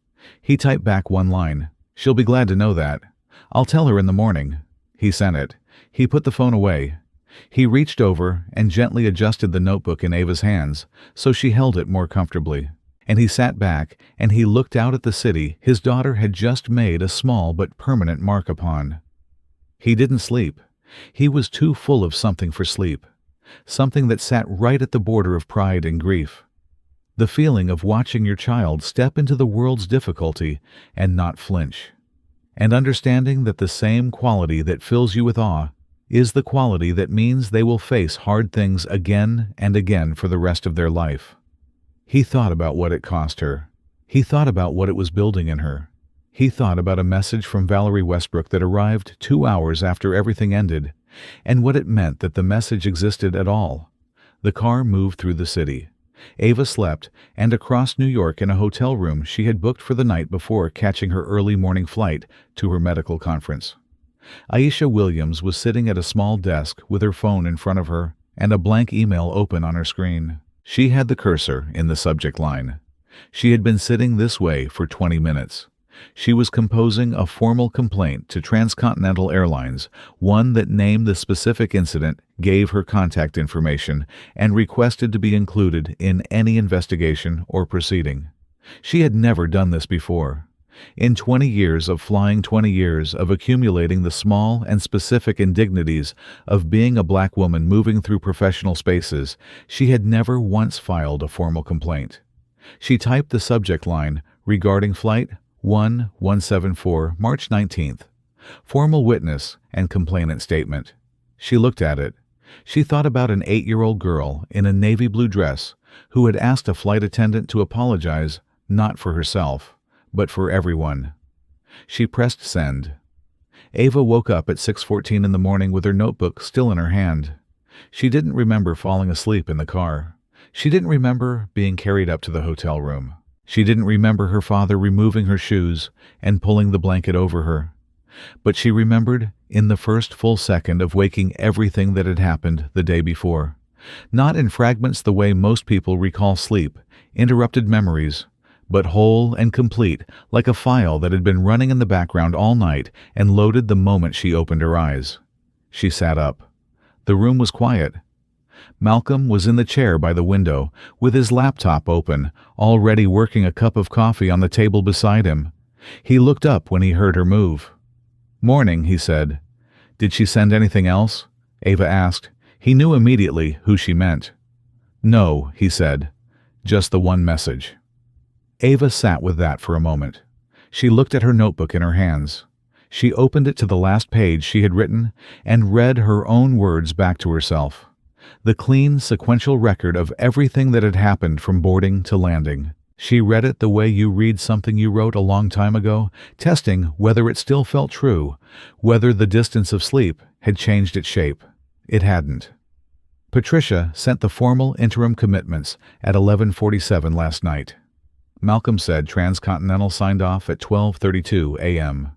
He typed back one line. "She'll be glad to know that. I'll tell her in the morning." He sent it. He put the phone away. He reached over and gently adjusted the notebook in Ava's hands so she held it more comfortably. And he sat back and he looked out at the city his daughter had just made a small but permanent mark upon. He didn't sleep. He was too full of something for sleep. Something that sat right at the border of pride and grief. The feeling of watching your child step into the world's difficulty and not flinch. And understanding that the same quality that fills you with awe is the quality that means they will face hard things again and again for the rest of their life. He thought about what it cost her. He thought about what it was building in her. He thought about a message from Valerie Westbrook that arrived 2 hours after everything ended, and what it meant that the message existed at all. The car moved through the city. Ava slept, and across New York in a hotel room she had booked for the night before catching her early morning flight to her medical conference. Aisha Williams was sitting at a small desk with her phone in front of her and a blank email open on her screen. She had the cursor in the subject line. She had been sitting this way for 20 minutes. She was composing a formal complaint to Transcontinental Airlines, one that named the specific incident, gave her contact information, and requested to be included in any investigation or proceeding. She had never done this before. In 20 years of flying, 20 years of accumulating the small and specific indignities of being a black woman moving through professional spaces, she had never once filed a formal complaint. She typed the subject line, regarding Flight 1174, March 19th. Formal witness and complainant statement. She looked at it. She thought about an 8-year-old girl in a navy blue dress who had asked a flight attendant to apologize, not for herself, but for everyone. She pressed send. Ava woke up at 6:14 in the morning with her notebook still in her hand. She didn't remember falling asleep in the car. She didn't remember being carried up to the hotel room. She didn't remember her father removing her shoes and pulling the blanket over her. But she remembered, in the first full second of waking, everything that had happened the day before. Not in fragments the way most people recall sleep, interrupted memories, but whole and complete, like a file that had been running in the background all night and loaded the moment she opened her eyes. She sat up. The room was quiet. Malcolm was in the chair by the window, with his laptop open, already working a cup of coffee on the table beside him. He looked up when he heard her move. "Morning," he said. "Did she send anything else?" Ava asked. He knew immediately who she meant. "No," he said. "Just the one message." Ava sat with that for a moment. She looked at her notebook in her hands. She opened it to the last page she had written and read her own words back to herself. The clean, sequential record of everything that had happened from boarding to landing. She read it the way you read something you wrote a long time ago, testing whether it still felt true, whether the distance of sleep had changed its shape. It hadn't. Patricia sent the formal interim commitments at 11:47 last night. Malcolm said Transcontinental signed off at 12:32 a.m.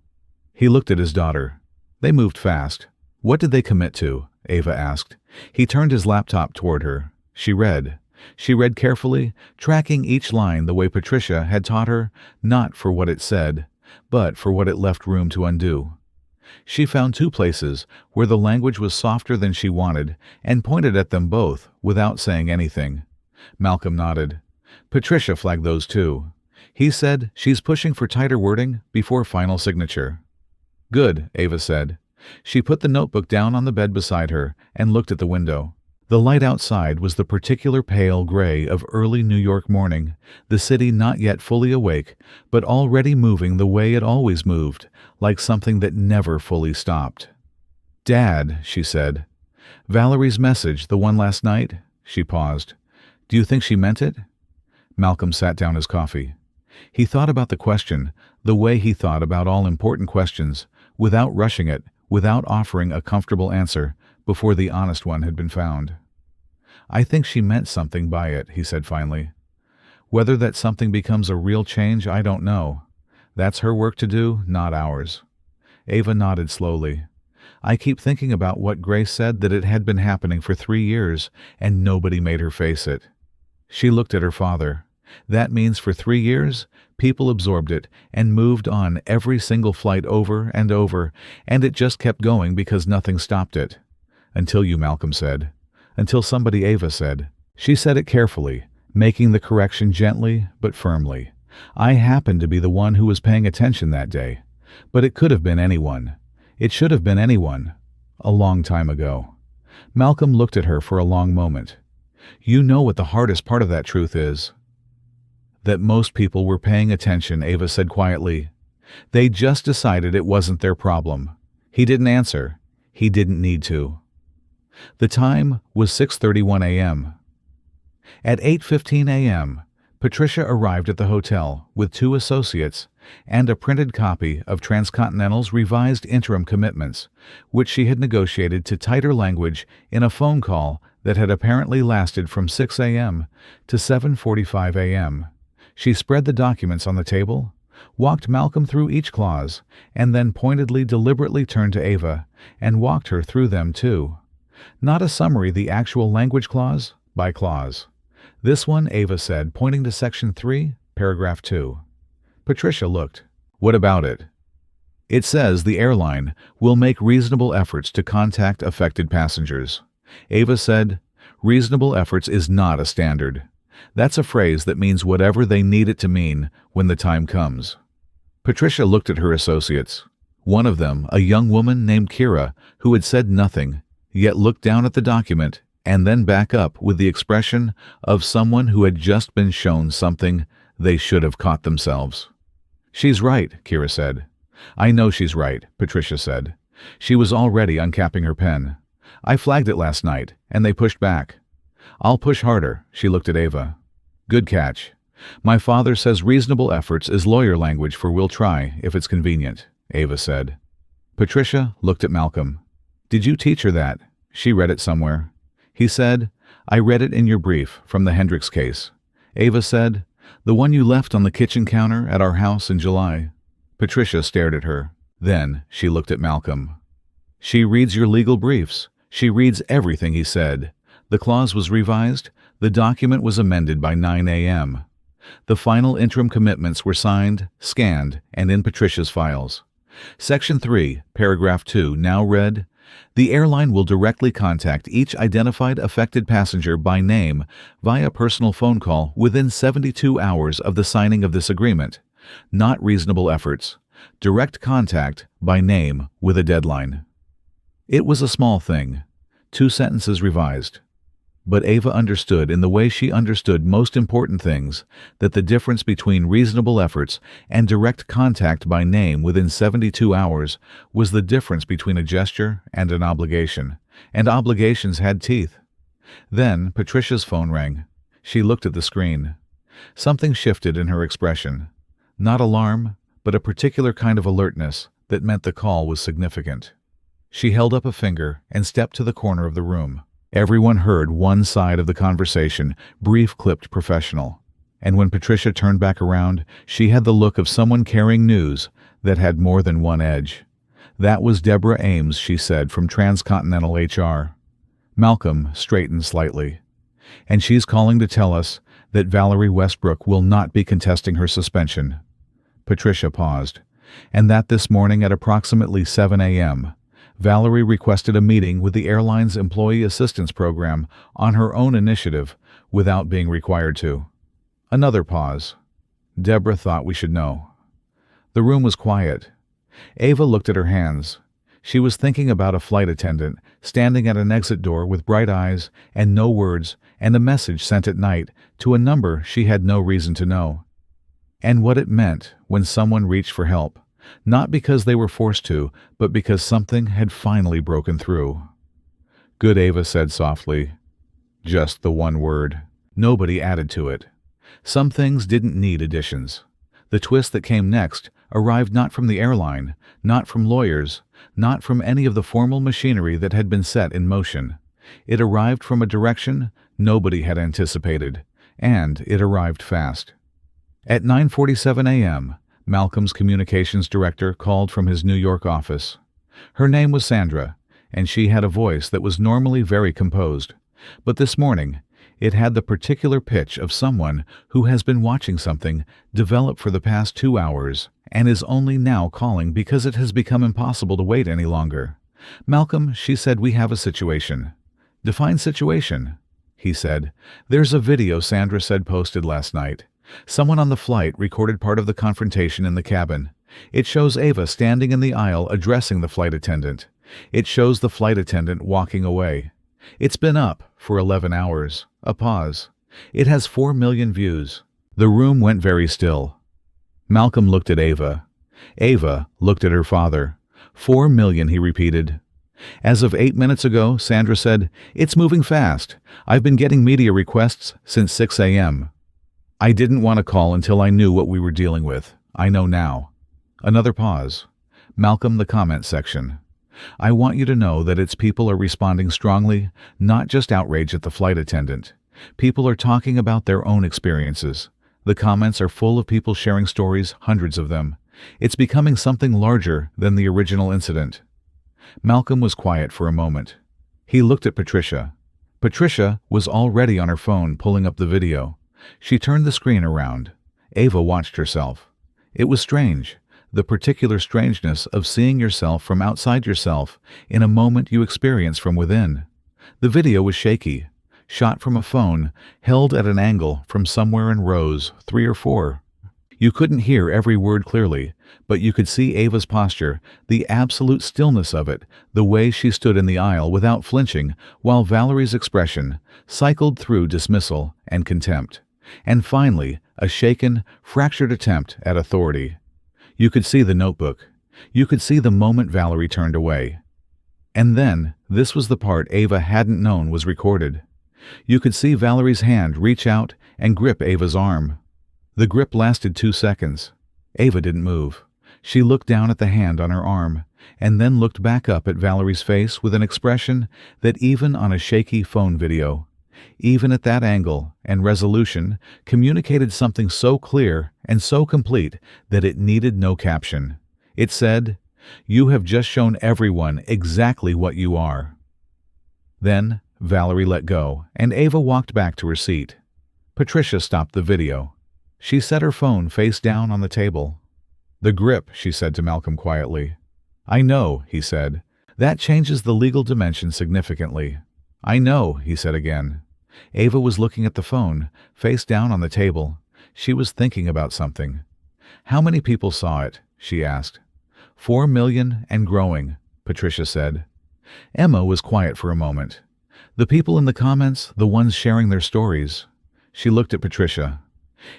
He looked at his daughter. They moved fast. "What did they commit to?" Ava asked. He turned his laptop toward her. She read. She read carefully, tracking each line the way Patricia had taught her, not for what it said, but for what it left room to undo. She found 2 places where the language was softer than she wanted and pointed at them both without saying anything. Malcolm nodded. Patricia flagged those too. He said she's pushing for tighter wording before final signature. "Good," Ava said. She put the notebook down on the bed beside her and looked at the window. The light outside was the particular pale gray of early New York morning, the city not yet fully awake, but already moving the way it always moved, like something that never fully stopped. "Dad," she said. "Valerie's message, the one last night?" She paused. "Do you think she meant it?" Malcolm sat down his coffee. He thought about the question, the way he thought about all important questions, without rushing it, without offering a comfortable answer before the honest one had been found. "I think she meant something by it," he said finally. "Whether that something becomes a real change, I don't know. That's her work to do, not ours." Ava nodded slowly. "I keep thinking about what Grace said, that it had been happening for 3 years, and nobody made her face it." She looked at her father. "That means for 3 years, people absorbed it and moved on every single flight over and over, and it just kept going because nothing stopped it. Until you," Malcolm said. "Until somebody," Ava said. She said it carefully, making the correction gently but firmly. "I happened to be the one who was paying attention that day. But it could have been anyone. It should have been anyone. A long time ago." Malcolm looked at her for a long moment. "You know what the hardest part of that truth is?" "That most people were paying attention," Ava said quietly. "They just decided it wasn't their problem." He didn't answer. He didn't need to. The time was 6:31 a.m. At 8:15 a.m., Patricia arrived at the hotel with 2 associates and a printed copy of Transcontinental's revised interim commitments, which she had negotiated to tighter language in a phone call that had apparently lasted from 6 a.m. to 7:45 a.m. She spread the documents on the table, walked Malcolm through each clause, and then pointedly, deliberately turned to Ava and walked her through them too. Not a summary, the actual language clause by clause. "This one," Ava said, pointing to Section 3, Paragraph 2. Patricia looked. "What about it?" "It says the airline will make reasonable efforts to contact affected passengers." Ava said, "Reasonable efforts is not a standard. That's a phrase that means whatever they need it to mean when the time comes." Patricia looked at her associates. One of them, a young woman named Kira, who had said nothing, yet looked down at the document and then back up with the expression of someone who had just been shown something they should have caught themselves. "She's right," Kira said. "I know she's right," Patricia said. She was already uncapping her pen. "I flagged it last night, and they pushed back." "I'll push harder," she looked at Ava. "Good catch. My father says reasonable efforts is lawyer language for we'll try if it's convenient," Ava said. Patricia looked at Malcolm. "Did you teach her that?" She read it somewhere. He said, "I read it in your brief from the Hendricks case." Ava said, "The one you left on the kitchen counter at our house in July." Patricia stared at her. Then she looked at Malcolm. "She reads your legal briefs. She reads everything he said. The clause was revised. The document was amended by 9 a.m. The final interim commitments were signed, scanned, and in Patricia's files. Section 3, Paragraph 2 now read, "The airline will directly contact each identified affected passenger by name via personal phone call within 72 hours of the signing of this agreement. Not reasonable efforts. Direct contact by name with a deadline." It was a small thing. 2 sentences revised. But Ava understood, in the way she understood most important things, that the difference between reasonable efforts and direct contact by name within 72 hours was the difference between a gesture and an obligation, and obligations had teeth. Then Patricia's phone rang. She looked at the screen. Something shifted in her expression. Not alarm, but a particular kind of alertness that meant the call was significant. She held up a finger and stepped to the corner of the room. Everyone heard one side of the conversation, brief, clipped, professional. And when Patricia turned back around, she had the look of someone carrying news that had more than one edge. "That was Deborah Ames," she said, "from Transcontinental HR." Malcolm straightened slightly. "And she's calling to tell us that Valerie Westbrook will not be contesting her suspension." Patricia paused. "And that this morning at approximately 7 a.m., Valerie requested a meeting with the airline's Employee Assistance Program on her own initiative without being required to." Another pause. "Deborah thought we should know." The room was quiet. Ava looked at her hands. She was thinking about a flight attendant standing at an exit door with bright eyes and no words and a message sent at night to a number she had no reason to know. And what it meant when someone reached for help. Not because they were forced to, but because something had finally broken through. "Good," Ava said softly. Just the one word. Nobody added to it. Some things didn't need additions. The twist that came next arrived not from the airline, not from lawyers, not from any of the formal machinery that had been set in motion. It arrived from a direction nobody had anticipated, and it arrived fast. At 9:47 a.m., Malcolm's communications director called from his New York office. Her name was Sandra, and she had a voice that was normally very composed. But this morning, it had the particular pitch of someone who has been watching something develop for the past 2 hours and is only now calling because it has become impossible to wait any longer. "Malcolm," she said, "we have a situation." "Define situation," he said. "There's a video," Sandra said, posted last night. "Someone on the flight recorded part of the confrontation in the cabin. It shows Ava standing in the aisle addressing the flight attendant. It shows the flight attendant walking away. It's been up for 11 hours. A pause. It has 4 million views." The room went very still. Malcolm looked at Ava. Ava looked at her father. 4 million, he repeated. "As of 8 minutes ago," Sandra said, "it's moving fast. I've been getting media requests since 6 a.m. I didn't want to call until I knew what we were dealing with. I know now." Another pause. Malcolm, the comment section. "I want you to know that its people are responding strongly, not just outrage at the flight attendant. People are talking about their own experiences. The comments are full of people sharing stories, hundreds of them. It's becoming something larger than the original incident." Malcolm was quiet for a moment. He looked at Patricia. Patricia was already on her phone pulling up the video. She turned the screen around. Ava watched herself. It was strange, the particular strangeness of seeing yourself from outside yourself in a moment you experience from within. The video was shaky, shot from a phone, held at an angle from somewhere in rows 3 or 4. You couldn't hear every word clearly, but you could see Ava's posture, the absolute stillness of it, the way she stood in the aisle without flinching, while Valerie's expression cycled through dismissal and contempt, and finally a shaken, fractured attempt at authority. You could see the notebook. You could see the moment Valerie turned away. And then, this was the part Ava hadn't known was recorded. You could see Valerie's hand reach out and grip Ava's arm. The grip lasted 2 seconds. Ava didn't move. She looked down at the hand on her arm, and then looked back up at Valerie's face with an expression that even on a shaky phone video, even at that angle and resolution, communicated something so clear and so complete that it needed no caption. It said, "You have just shown everyone exactly what you are." Then Valerie let go, and Ava walked back to her seat. Patricia stopped the video. She set her phone face down on the table. "The grip," she said to Malcolm quietly. "I know," he said. "That changes the legal dimension significantly." "I know," he said again. Ava was looking at the phone, face down on the table. She was thinking about something. "How many people saw it?" she asked. 4 million and growing," Patricia said. Emma was quiet for a moment. "The people in the comments, the ones sharing their stories." She looked at Patricia.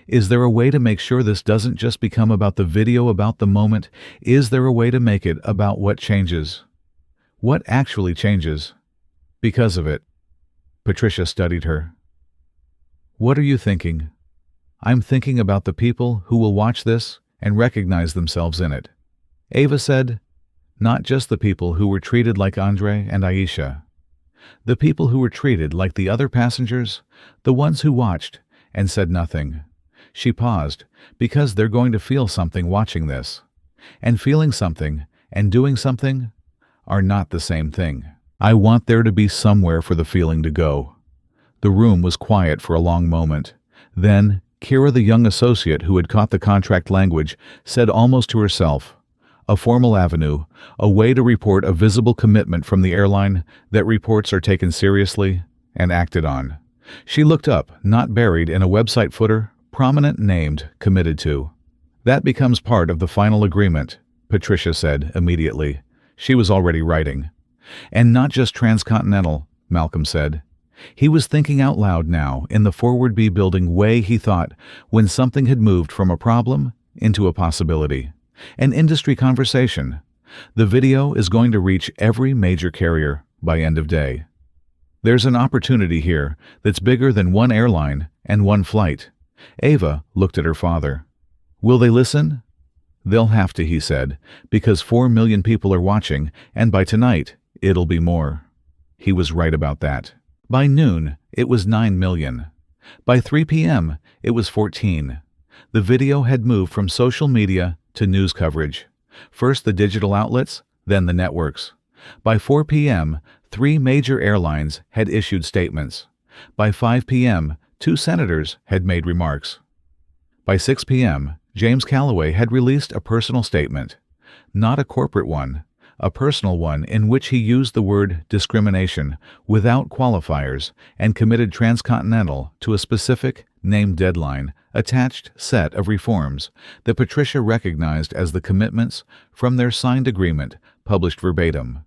"Is there a way to make sure this doesn't just become about the video, about the moment? Is there a way to make it about what changes? What actually changes? Because of it?" Patricia studied her. "What are you thinking?" "I'm thinking about the people who will watch this and recognize themselves in it." Ava said, "Not just the people who were treated like Andre and Aisha. The people who were treated like the other passengers, the ones who watched and said nothing." She paused, "Because they're going to feel something watching this. And feeling something and doing something are not the same thing. I want there to be somewhere for the feeling to go." The room was quiet for a long moment. Then Kira, the young associate who had caught the contract language, said almost to herself, "A formal avenue, a way to report a visible commitment from the airline, that reports are taken seriously and acted on." She looked up, not buried in a website footer, prominent, named, committed to. "That becomes part of the final agreement," Patricia said immediately. She was already writing. "And not just transcontinental," Malcolm said. He was thinking out loud now in the forward-building way he thought when something had moved from a problem into a possibility. An industry conversation. The video is going to reach every major carrier by end of day. There's an opportunity here that's bigger than one airline and one flight. Ava looked at her father. "Will they listen?" "They'll have to," he said, "because 4 million people are watching, and by tonight, it'll be more." He was right about that. By noon, it was 9 million. By 3 p.m., it was 14. The video had moved from social media to news coverage. First the digital outlets, then the networks. By 4 p.m., 3 major airlines had issued statements. By 5 p.m., 2 senators had made remarks. By 6 p.m., James Calloway had released a personal statement. Not a corporate one, a personal one in which he used the word discrimination without qualifiers and committed Transcontinental to a specific, named deadline, attached set of reforms that Patricia recognized as the commitments from their signed agreement, published verbatim.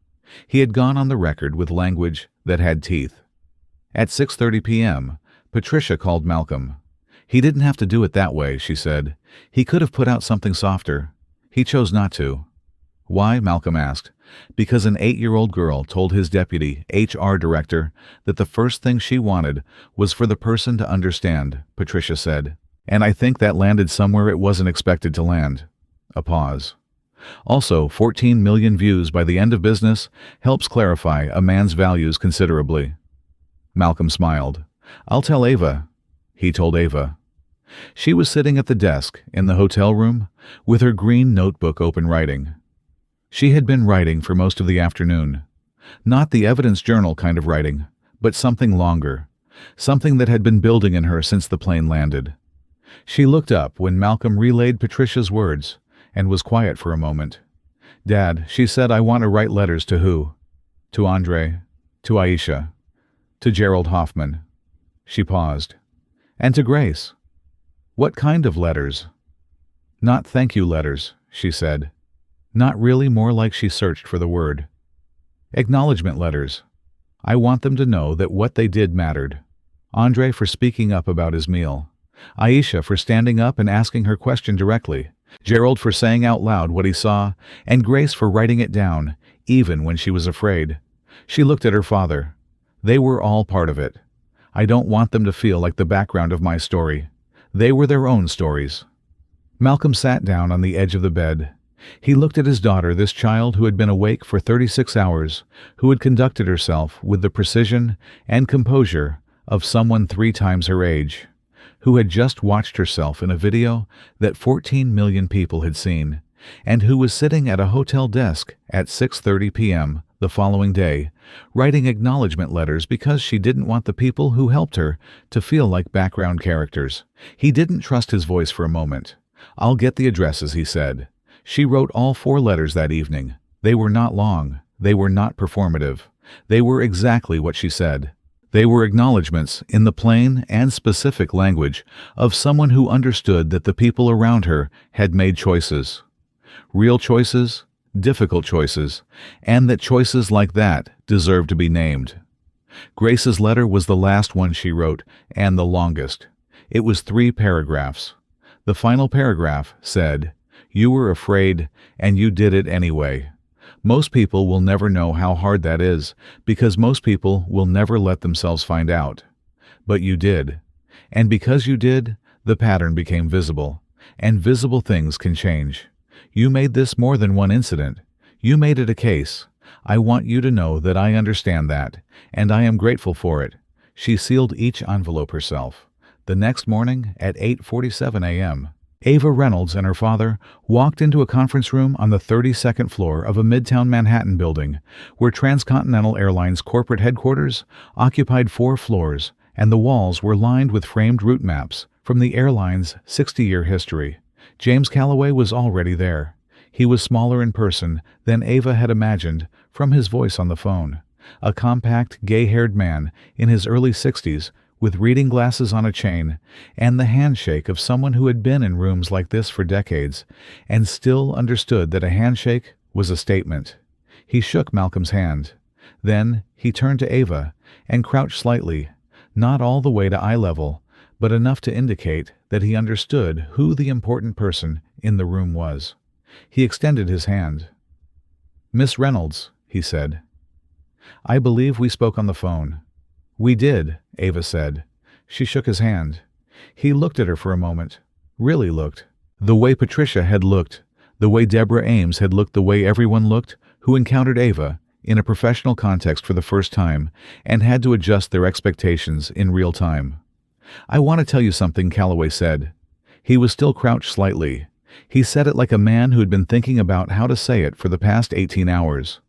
He had gone on the record with language that had teeth. At 6:30 p.m., Patricia called Malcolm. "He didn't have to do it that way," she said. "He could have put out something softer. He chose not to." "Why?" Malcolm asked. "Because an 8-year-old girl told his deputy, HR director, that the first thing she wanted was for the person to understand," Patricia said. "And I think that landed somewhere it wasn't expected to land." A pause. "Also, 14 million views by the end of business helps clarify a man's values considerably." Malcolm smiled. "I'll tell Ava." He told Ava. She was sitting at the desk in the hotel room with her green notebook open writing. She had been writing for most of the afternoon. Not the evidence journal kind of writing, but something longer, something that had been building in her since the plane landed. She looked up when Malcolm relayed Patricia's words and was quiet for a moment. "Dad," she said, "I want to write letters to who?" "To Andre, to Aisha, to Gerald Hoffman." She paused. "And to Grace." "What kind of letters?" "Not thank you letters," she said. Not really, more like she searched for the word. "Acknowledgement letters. I want them to know that what they did mattered. Andre for speaking up about his meal. Aisha for standing up and asking her question directly. Gerald for saying out loud what he saw, and Grace for writing it down, even when she was afraid." She looked at her father. "They were all part of it. I don't want them to feel like the background of my story. They were their own stories." Malcolm sat down on the edge of the bed. He looked at his daughter, this child who had been awake for 36 hours, who had conducted herself with the precision and composure of someone 3 times her age, who had just watched herself in a video that 14 million people had seen, and who was sitting at a hotel desk at 6:30 p.m. the following day, writing acknowledgement letters because she didn't want the people who helped her to feel like background characters. He didn't trust his voice for a moment. "I'll get the addresses," he said. She wrote all 4 letters that evening. They were not long. They were not performative. They were exactly what she said. They were acknowledgments in the plain and specific language of someone who understood that the people around her had made choices. Real choices, difficult choices, and that choices like that deserved to be named. Grace's letter was the last one she wrote, and the longest. It was 3 paragraphs. The final paragraph said, "You were afraid, and you did it anyway. Most people will never know how hard that is, because most people will never let themselves find out. But you did. And because you did, the pattern became visible. And visible things can change. You made this more than one incident. You made it a case. I want you to know that I understand that, and I am grateful for it." She sealed each envelope herself. The next morning at 8:47 a.m., Ava Reynolds and her father walked into a conference room on the 32nd floor of a Midtown Manhattan building, where Transcontinental Airlines corporate headquarters occupied 4 floors, and the walls were lined with framed route maps from the airline's 60-year history. James Calloway was already there. He was smaller in person than Ava had imagined from his voice on the phone. A compact, gay-haired man in his early 60s with reading glasses on a chain, and the handshake of someone who had been in rooms like this for decades, and still understood that a handshake was a statement. He shook Malcolm's hand. Then he turned to Ava and crouched slightly, not all the way to eye level, but enough to indicate that he understood who the important person in the room was. He extended his hand. "Miss Reynolds," he said. "I believe we spoke on the phone." "We did," Ava said. She shook his hand. He looked at her for a moment. Really looked. The way Patricia had looked The way Deborah Ames had looked the way everyone looked who encountered Ava in a professional context for the first time and had to adjust their expectations in real time. "I want to tell you something," Calloway said. He was still crouched slightly. He said it like a man who had been thinking about how to say it for the past 18 hours.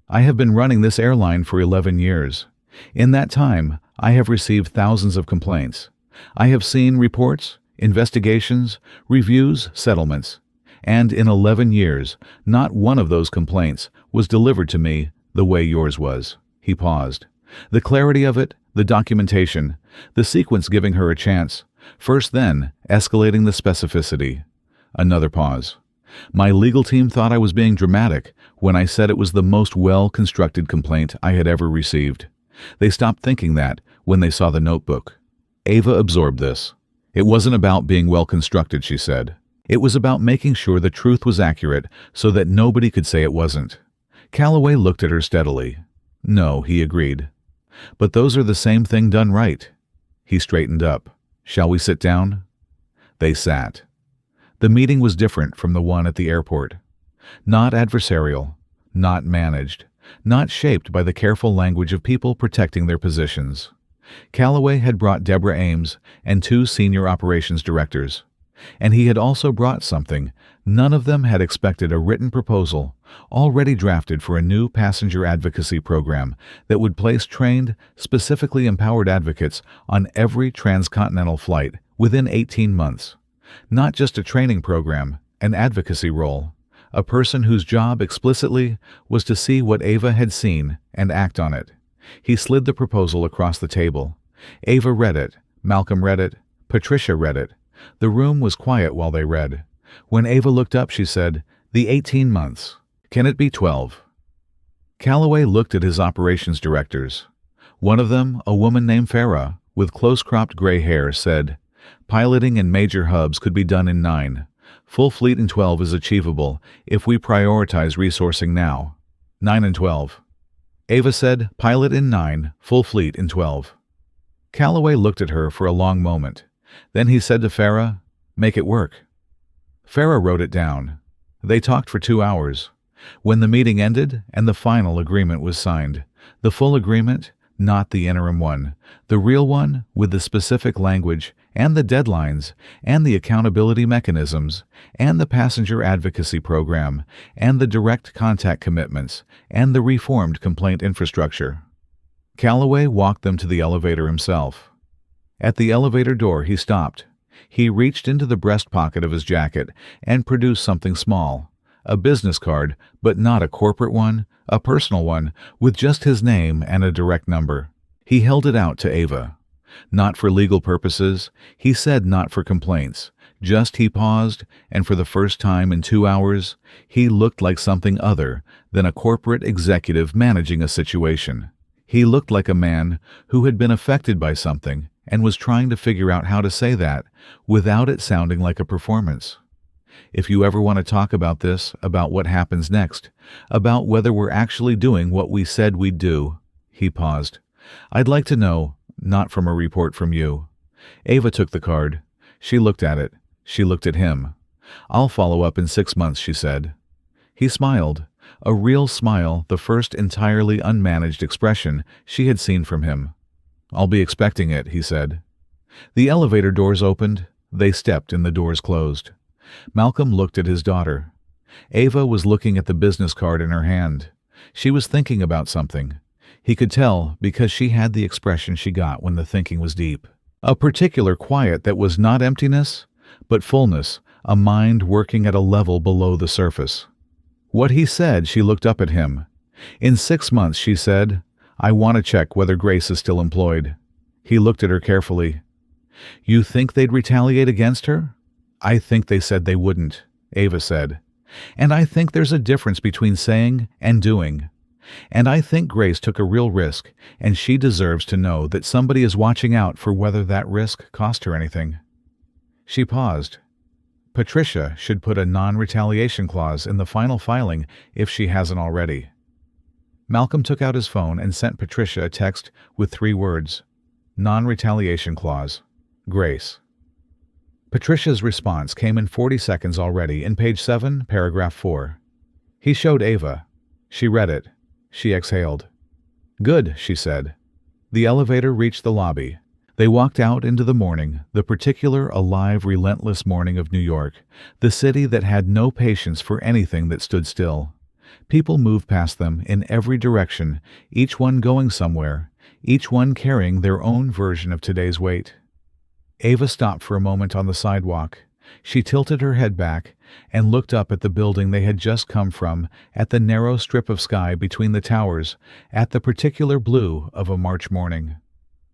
"I have been running this airline for 11 years. In that time, I have received thousands of complaints. I have seen reports, investigations, reviews, settlements. And in 11 years, not one of those complaints was delivered to me the way yours was." He paused. The clarity of it, the documentation, the sequence giving her a chance, first then escalating the specificity. Another pause. "My legal team thought I was being dramatic when I said it was the most well-constructed complaint I had ever received. They stopped thinking that when they saw the notebook." Ava absorbed this. It wasn't about being well-constructed, she said. It was about making sure the truth was accurate so that nobody could say it wasn't. Calloway looked at her steadily. "No," he agreed. "But those are the same thing done right." He straightened up. "Shall we sit down?" They sat. The meeting was different from the one at the airport. Not adversarial, not managed, not shaped by the careful language of people protecting their positions. Calloway had brought Deborah Ames and 2 senior operations directors. And he had also brought something. None of them had expected a written proposal, already drafted for a new passenger advocacy program that would place trained, specifically empowered advocates on every transcontinental flight within 18 months. Not just a training program, an advocacy role, a person whose job explicitly was to see what Ava had seen and act on it. He slid the proposal across the table. Ava read it, Malcolm read it, Patricia read it. The room was quiet while they read. When Ava looked up, she said, "The 18 months. Can it be 12? Calloway looked at his operations directors. One of them, a woman named Farah, with close-cropped gray hair, said, "Piloting in major hubs could be done in 9. Full fleet in 12 is achievable if we prioritize resourcing now. 9 and 12. Ava said, "Pilot in 9, full fleet in 12. Calloway looked at her for a long moment. Then he said to Farah, "Make it work." Farah wrote it down. They talked for 2 hours. When the meeting ended and the final agreement was signed, the full agreement, not the interim one, the real one with the specific language and the deadlines and the accountability mechanisms and the passenger advocacy program and the direct contact commitments and the reformed complaint infrastructure. Calloway walked them to the elevator himself. At the elevator door, he stopped. He reached into the breast pocket of his jacket and produced something small, a business card, but not a corporate one, a personal one, with just his name and a direct number. He held it out to Ava. Not for legal purposes, he said not for complaints, just he paused, and for the first time in 2 hours, he looked like something other than a corporate executive managing a situation. He looked like a man who had been affected by something and was trying to figure out how to say that without it sounding like a performance. "If you ever want to talk about this, about what happens next, about whether we're actually doing what we said we'd do," he paused, "I'd like to know, not from a report from you." Ava took the card. She looked at it. She looked at him. "I'll follow up in 6 months," she said. He smiled, a real smile, the first entirely unmanaged expression she had seen from him. "I'll be expecting it," he said. The elevator doors opened. They stepped and the doors closed. Malcolm looked at his daughter. Ava was looking at the business card in her hand. She was thinking about something. He could tell because she had the expression she got when the thinking was deep. A particular quiet that was not emptiness, but fullness, a mind working at a level below the surface. What he said, she looked up at him. "In 6 months," she said, "I want to check whether Grace is still employed." He looked at her carefully. "You think they'd retaliate against her?" "I think they said they wouldn't," Ava said. "And I think there's a difference between saying and doing. And I think Grace took a real risk, and she deserves to know that somebody is watching out for whether that risk cost her anything." She paused. Patricia should put a non-retaliation clause in the final filing if she hasn't already. Malcolm took out his phone and sent Patricia a text with 3 words. Non-retaliation clause. Grace. Patricia's response came in 40 seconds already in page 7, paragraph 4. He showed Ava. She read it. She exhaled. "Good," she said. The elevator reached the lobby. They walked out into the morning, the particular alive, relentless morning of New York, the city that had no patience for anything that stood still. People moved past them in every direction, each one going somewhere, each one carrying their own version of today's weight. Ava stopped for a moment on the sidewalk. She tilted her head back and looked up at the building they had just come from, at the narrow strip of sky between the towers, at the particular blue of a March morning.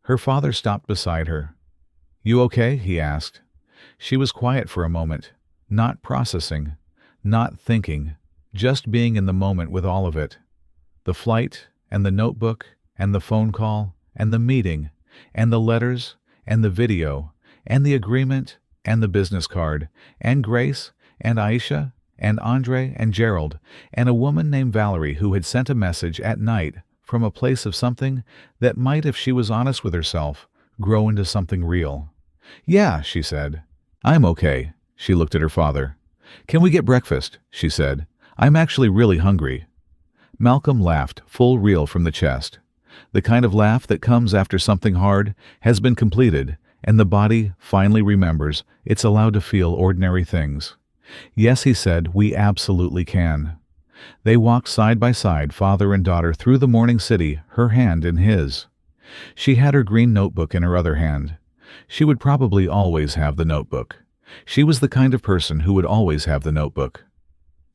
Her father stopped beside her. "You okay?" he asked. She was quiet for a moment, not processing, not thinking, just being in the moment with all of it. The flight, and the notebook, and the phone call, and the meeting, and the letters, and the video, and the agreement, and the business card, and Grace, and Aisha, and Andre, and Gerald, and a woman named Valerie who had sent a message at night from a place of something that might, if she was honest with herself, grow into something real. "Yeah," she said. "I'm okay." She looked at her father. "Can we get breakfast?" she said. "I'm actually really hungry." Malcolm laughed, full reel from the chest. The kind of laugh that comes after something hard has been completed, and the body finally remembers it's allowed to feel ordinary things. "Yes," he said, "we absolutely can." They walked side by side, father and daughter, through the morning city, her hand in his. She had her green notebook in her other hand. She would probably always have the notebook. She was the kind of person who would always have the notebook.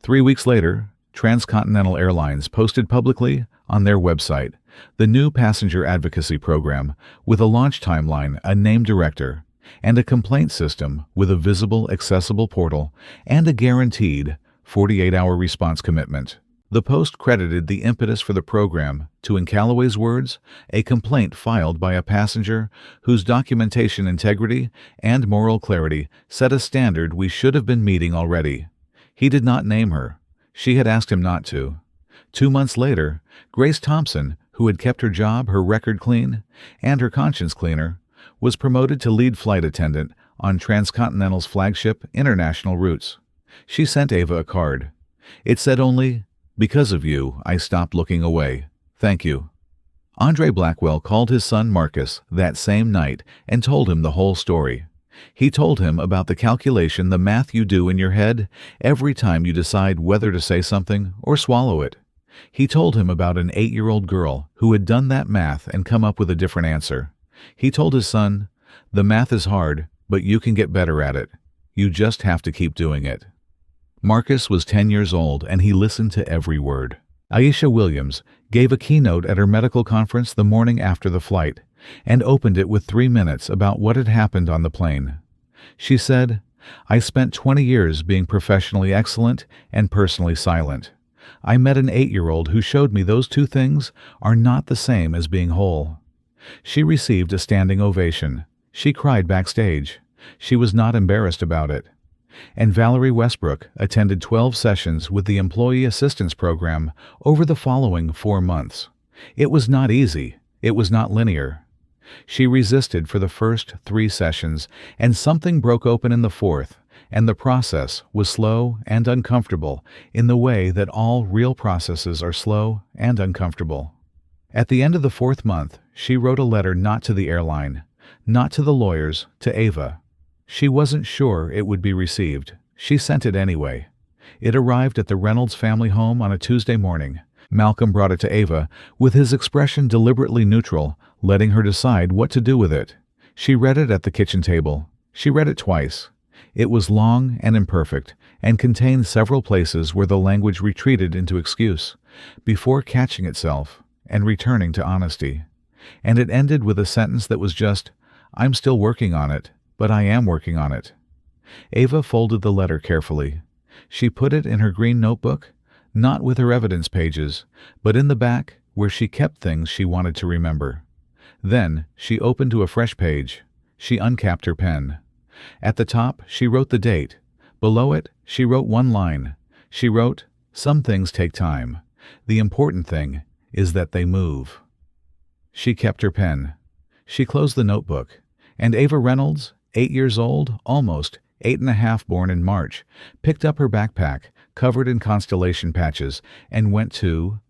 3 weeks later, Transcontinental Airlines posted publicly on their website the new passenger advocacy program with a launch timeline, a name director, and a complaint system with a visible, accessible portal and a guaranteed 48-hour response commitment. The Post credited the impetus for the program to, in Calloway's words, a complaint filed by a passenger whose documentation integrity and moral clarity set a standard we should have been meeting already. He did not name her. She had asked him not to. 2 months later, Grace Thompson, who had kept her job, her record clean, and her conscience cleaner, was promoted to lead flight attendant on Transcontinental's flagship international routes. She sent Ava a card. It said only, "Because of you, I stopped looking away. Thank you." Andre Blackwell called his son Marcus that same night and told him the whole story. He told him about the calculation, the math you do in your head every time you decide whether to say something or swallow it. He told him about an 8-year-old girl who had done that math and come up with a different answer. He told his son, "The math is hard, but you can get better at it. You just have to keep doing it." Marcus was 10 years old, and he listened to every word. Aisha Williams gave a keynote at her medical conference the morning after the flight, and opened it with 3 minutes about what had happened on the plane. She said, "I spent 20 years being professionally excellent and personally silent. I met an 8-year-old who showed me those two things are not the same as being whole." She received a standing ovation. She cried backstage. She was not embarrassed about it. And Valerie Westbrook attended 12 sessions with the Employee Assistance Program over the following 4 months. It was not easy. It was not linear. She resisted for the first 3 sessions, and something broke open in the 4th, and the process was slow and uncomfortable in the way that all real processes are slow and uncomfortable. At the end of the 4th month, she wrote a letter not to the airline, not to the lawyers, to Ava. She wasn't sure it would be received. She sent it anyway. It arrived at the Reynolds family home on a Tuesday morning. Malcolm brought it to Ava, with his expression deliberately neutral, letting her decide what to do with it. She read it at the kitchen table. She read it twice. It was long and imperfect, and contained several places where the language retreated into excuse, before catching itself and returning to honesty. And it ended with a sentence that was just, "I'm still working on it, but I am working on it." Ava folded the letter carefully. She put it in her green notebook, not with her evidence pages, but in the back where she kept things she wanted to remember. Then she opened to a fresh page. She uncapped her pen. At the top, she wrote the date. Below it, she wrote one line. She wrote, "Some things take time. The important thing is that they move." She kept her pen. She closed the notebook, and Ava Reynolds, 8 years old, almost, 8 and a half, born in March, picked up her backpack, covered in constellation patches, and went to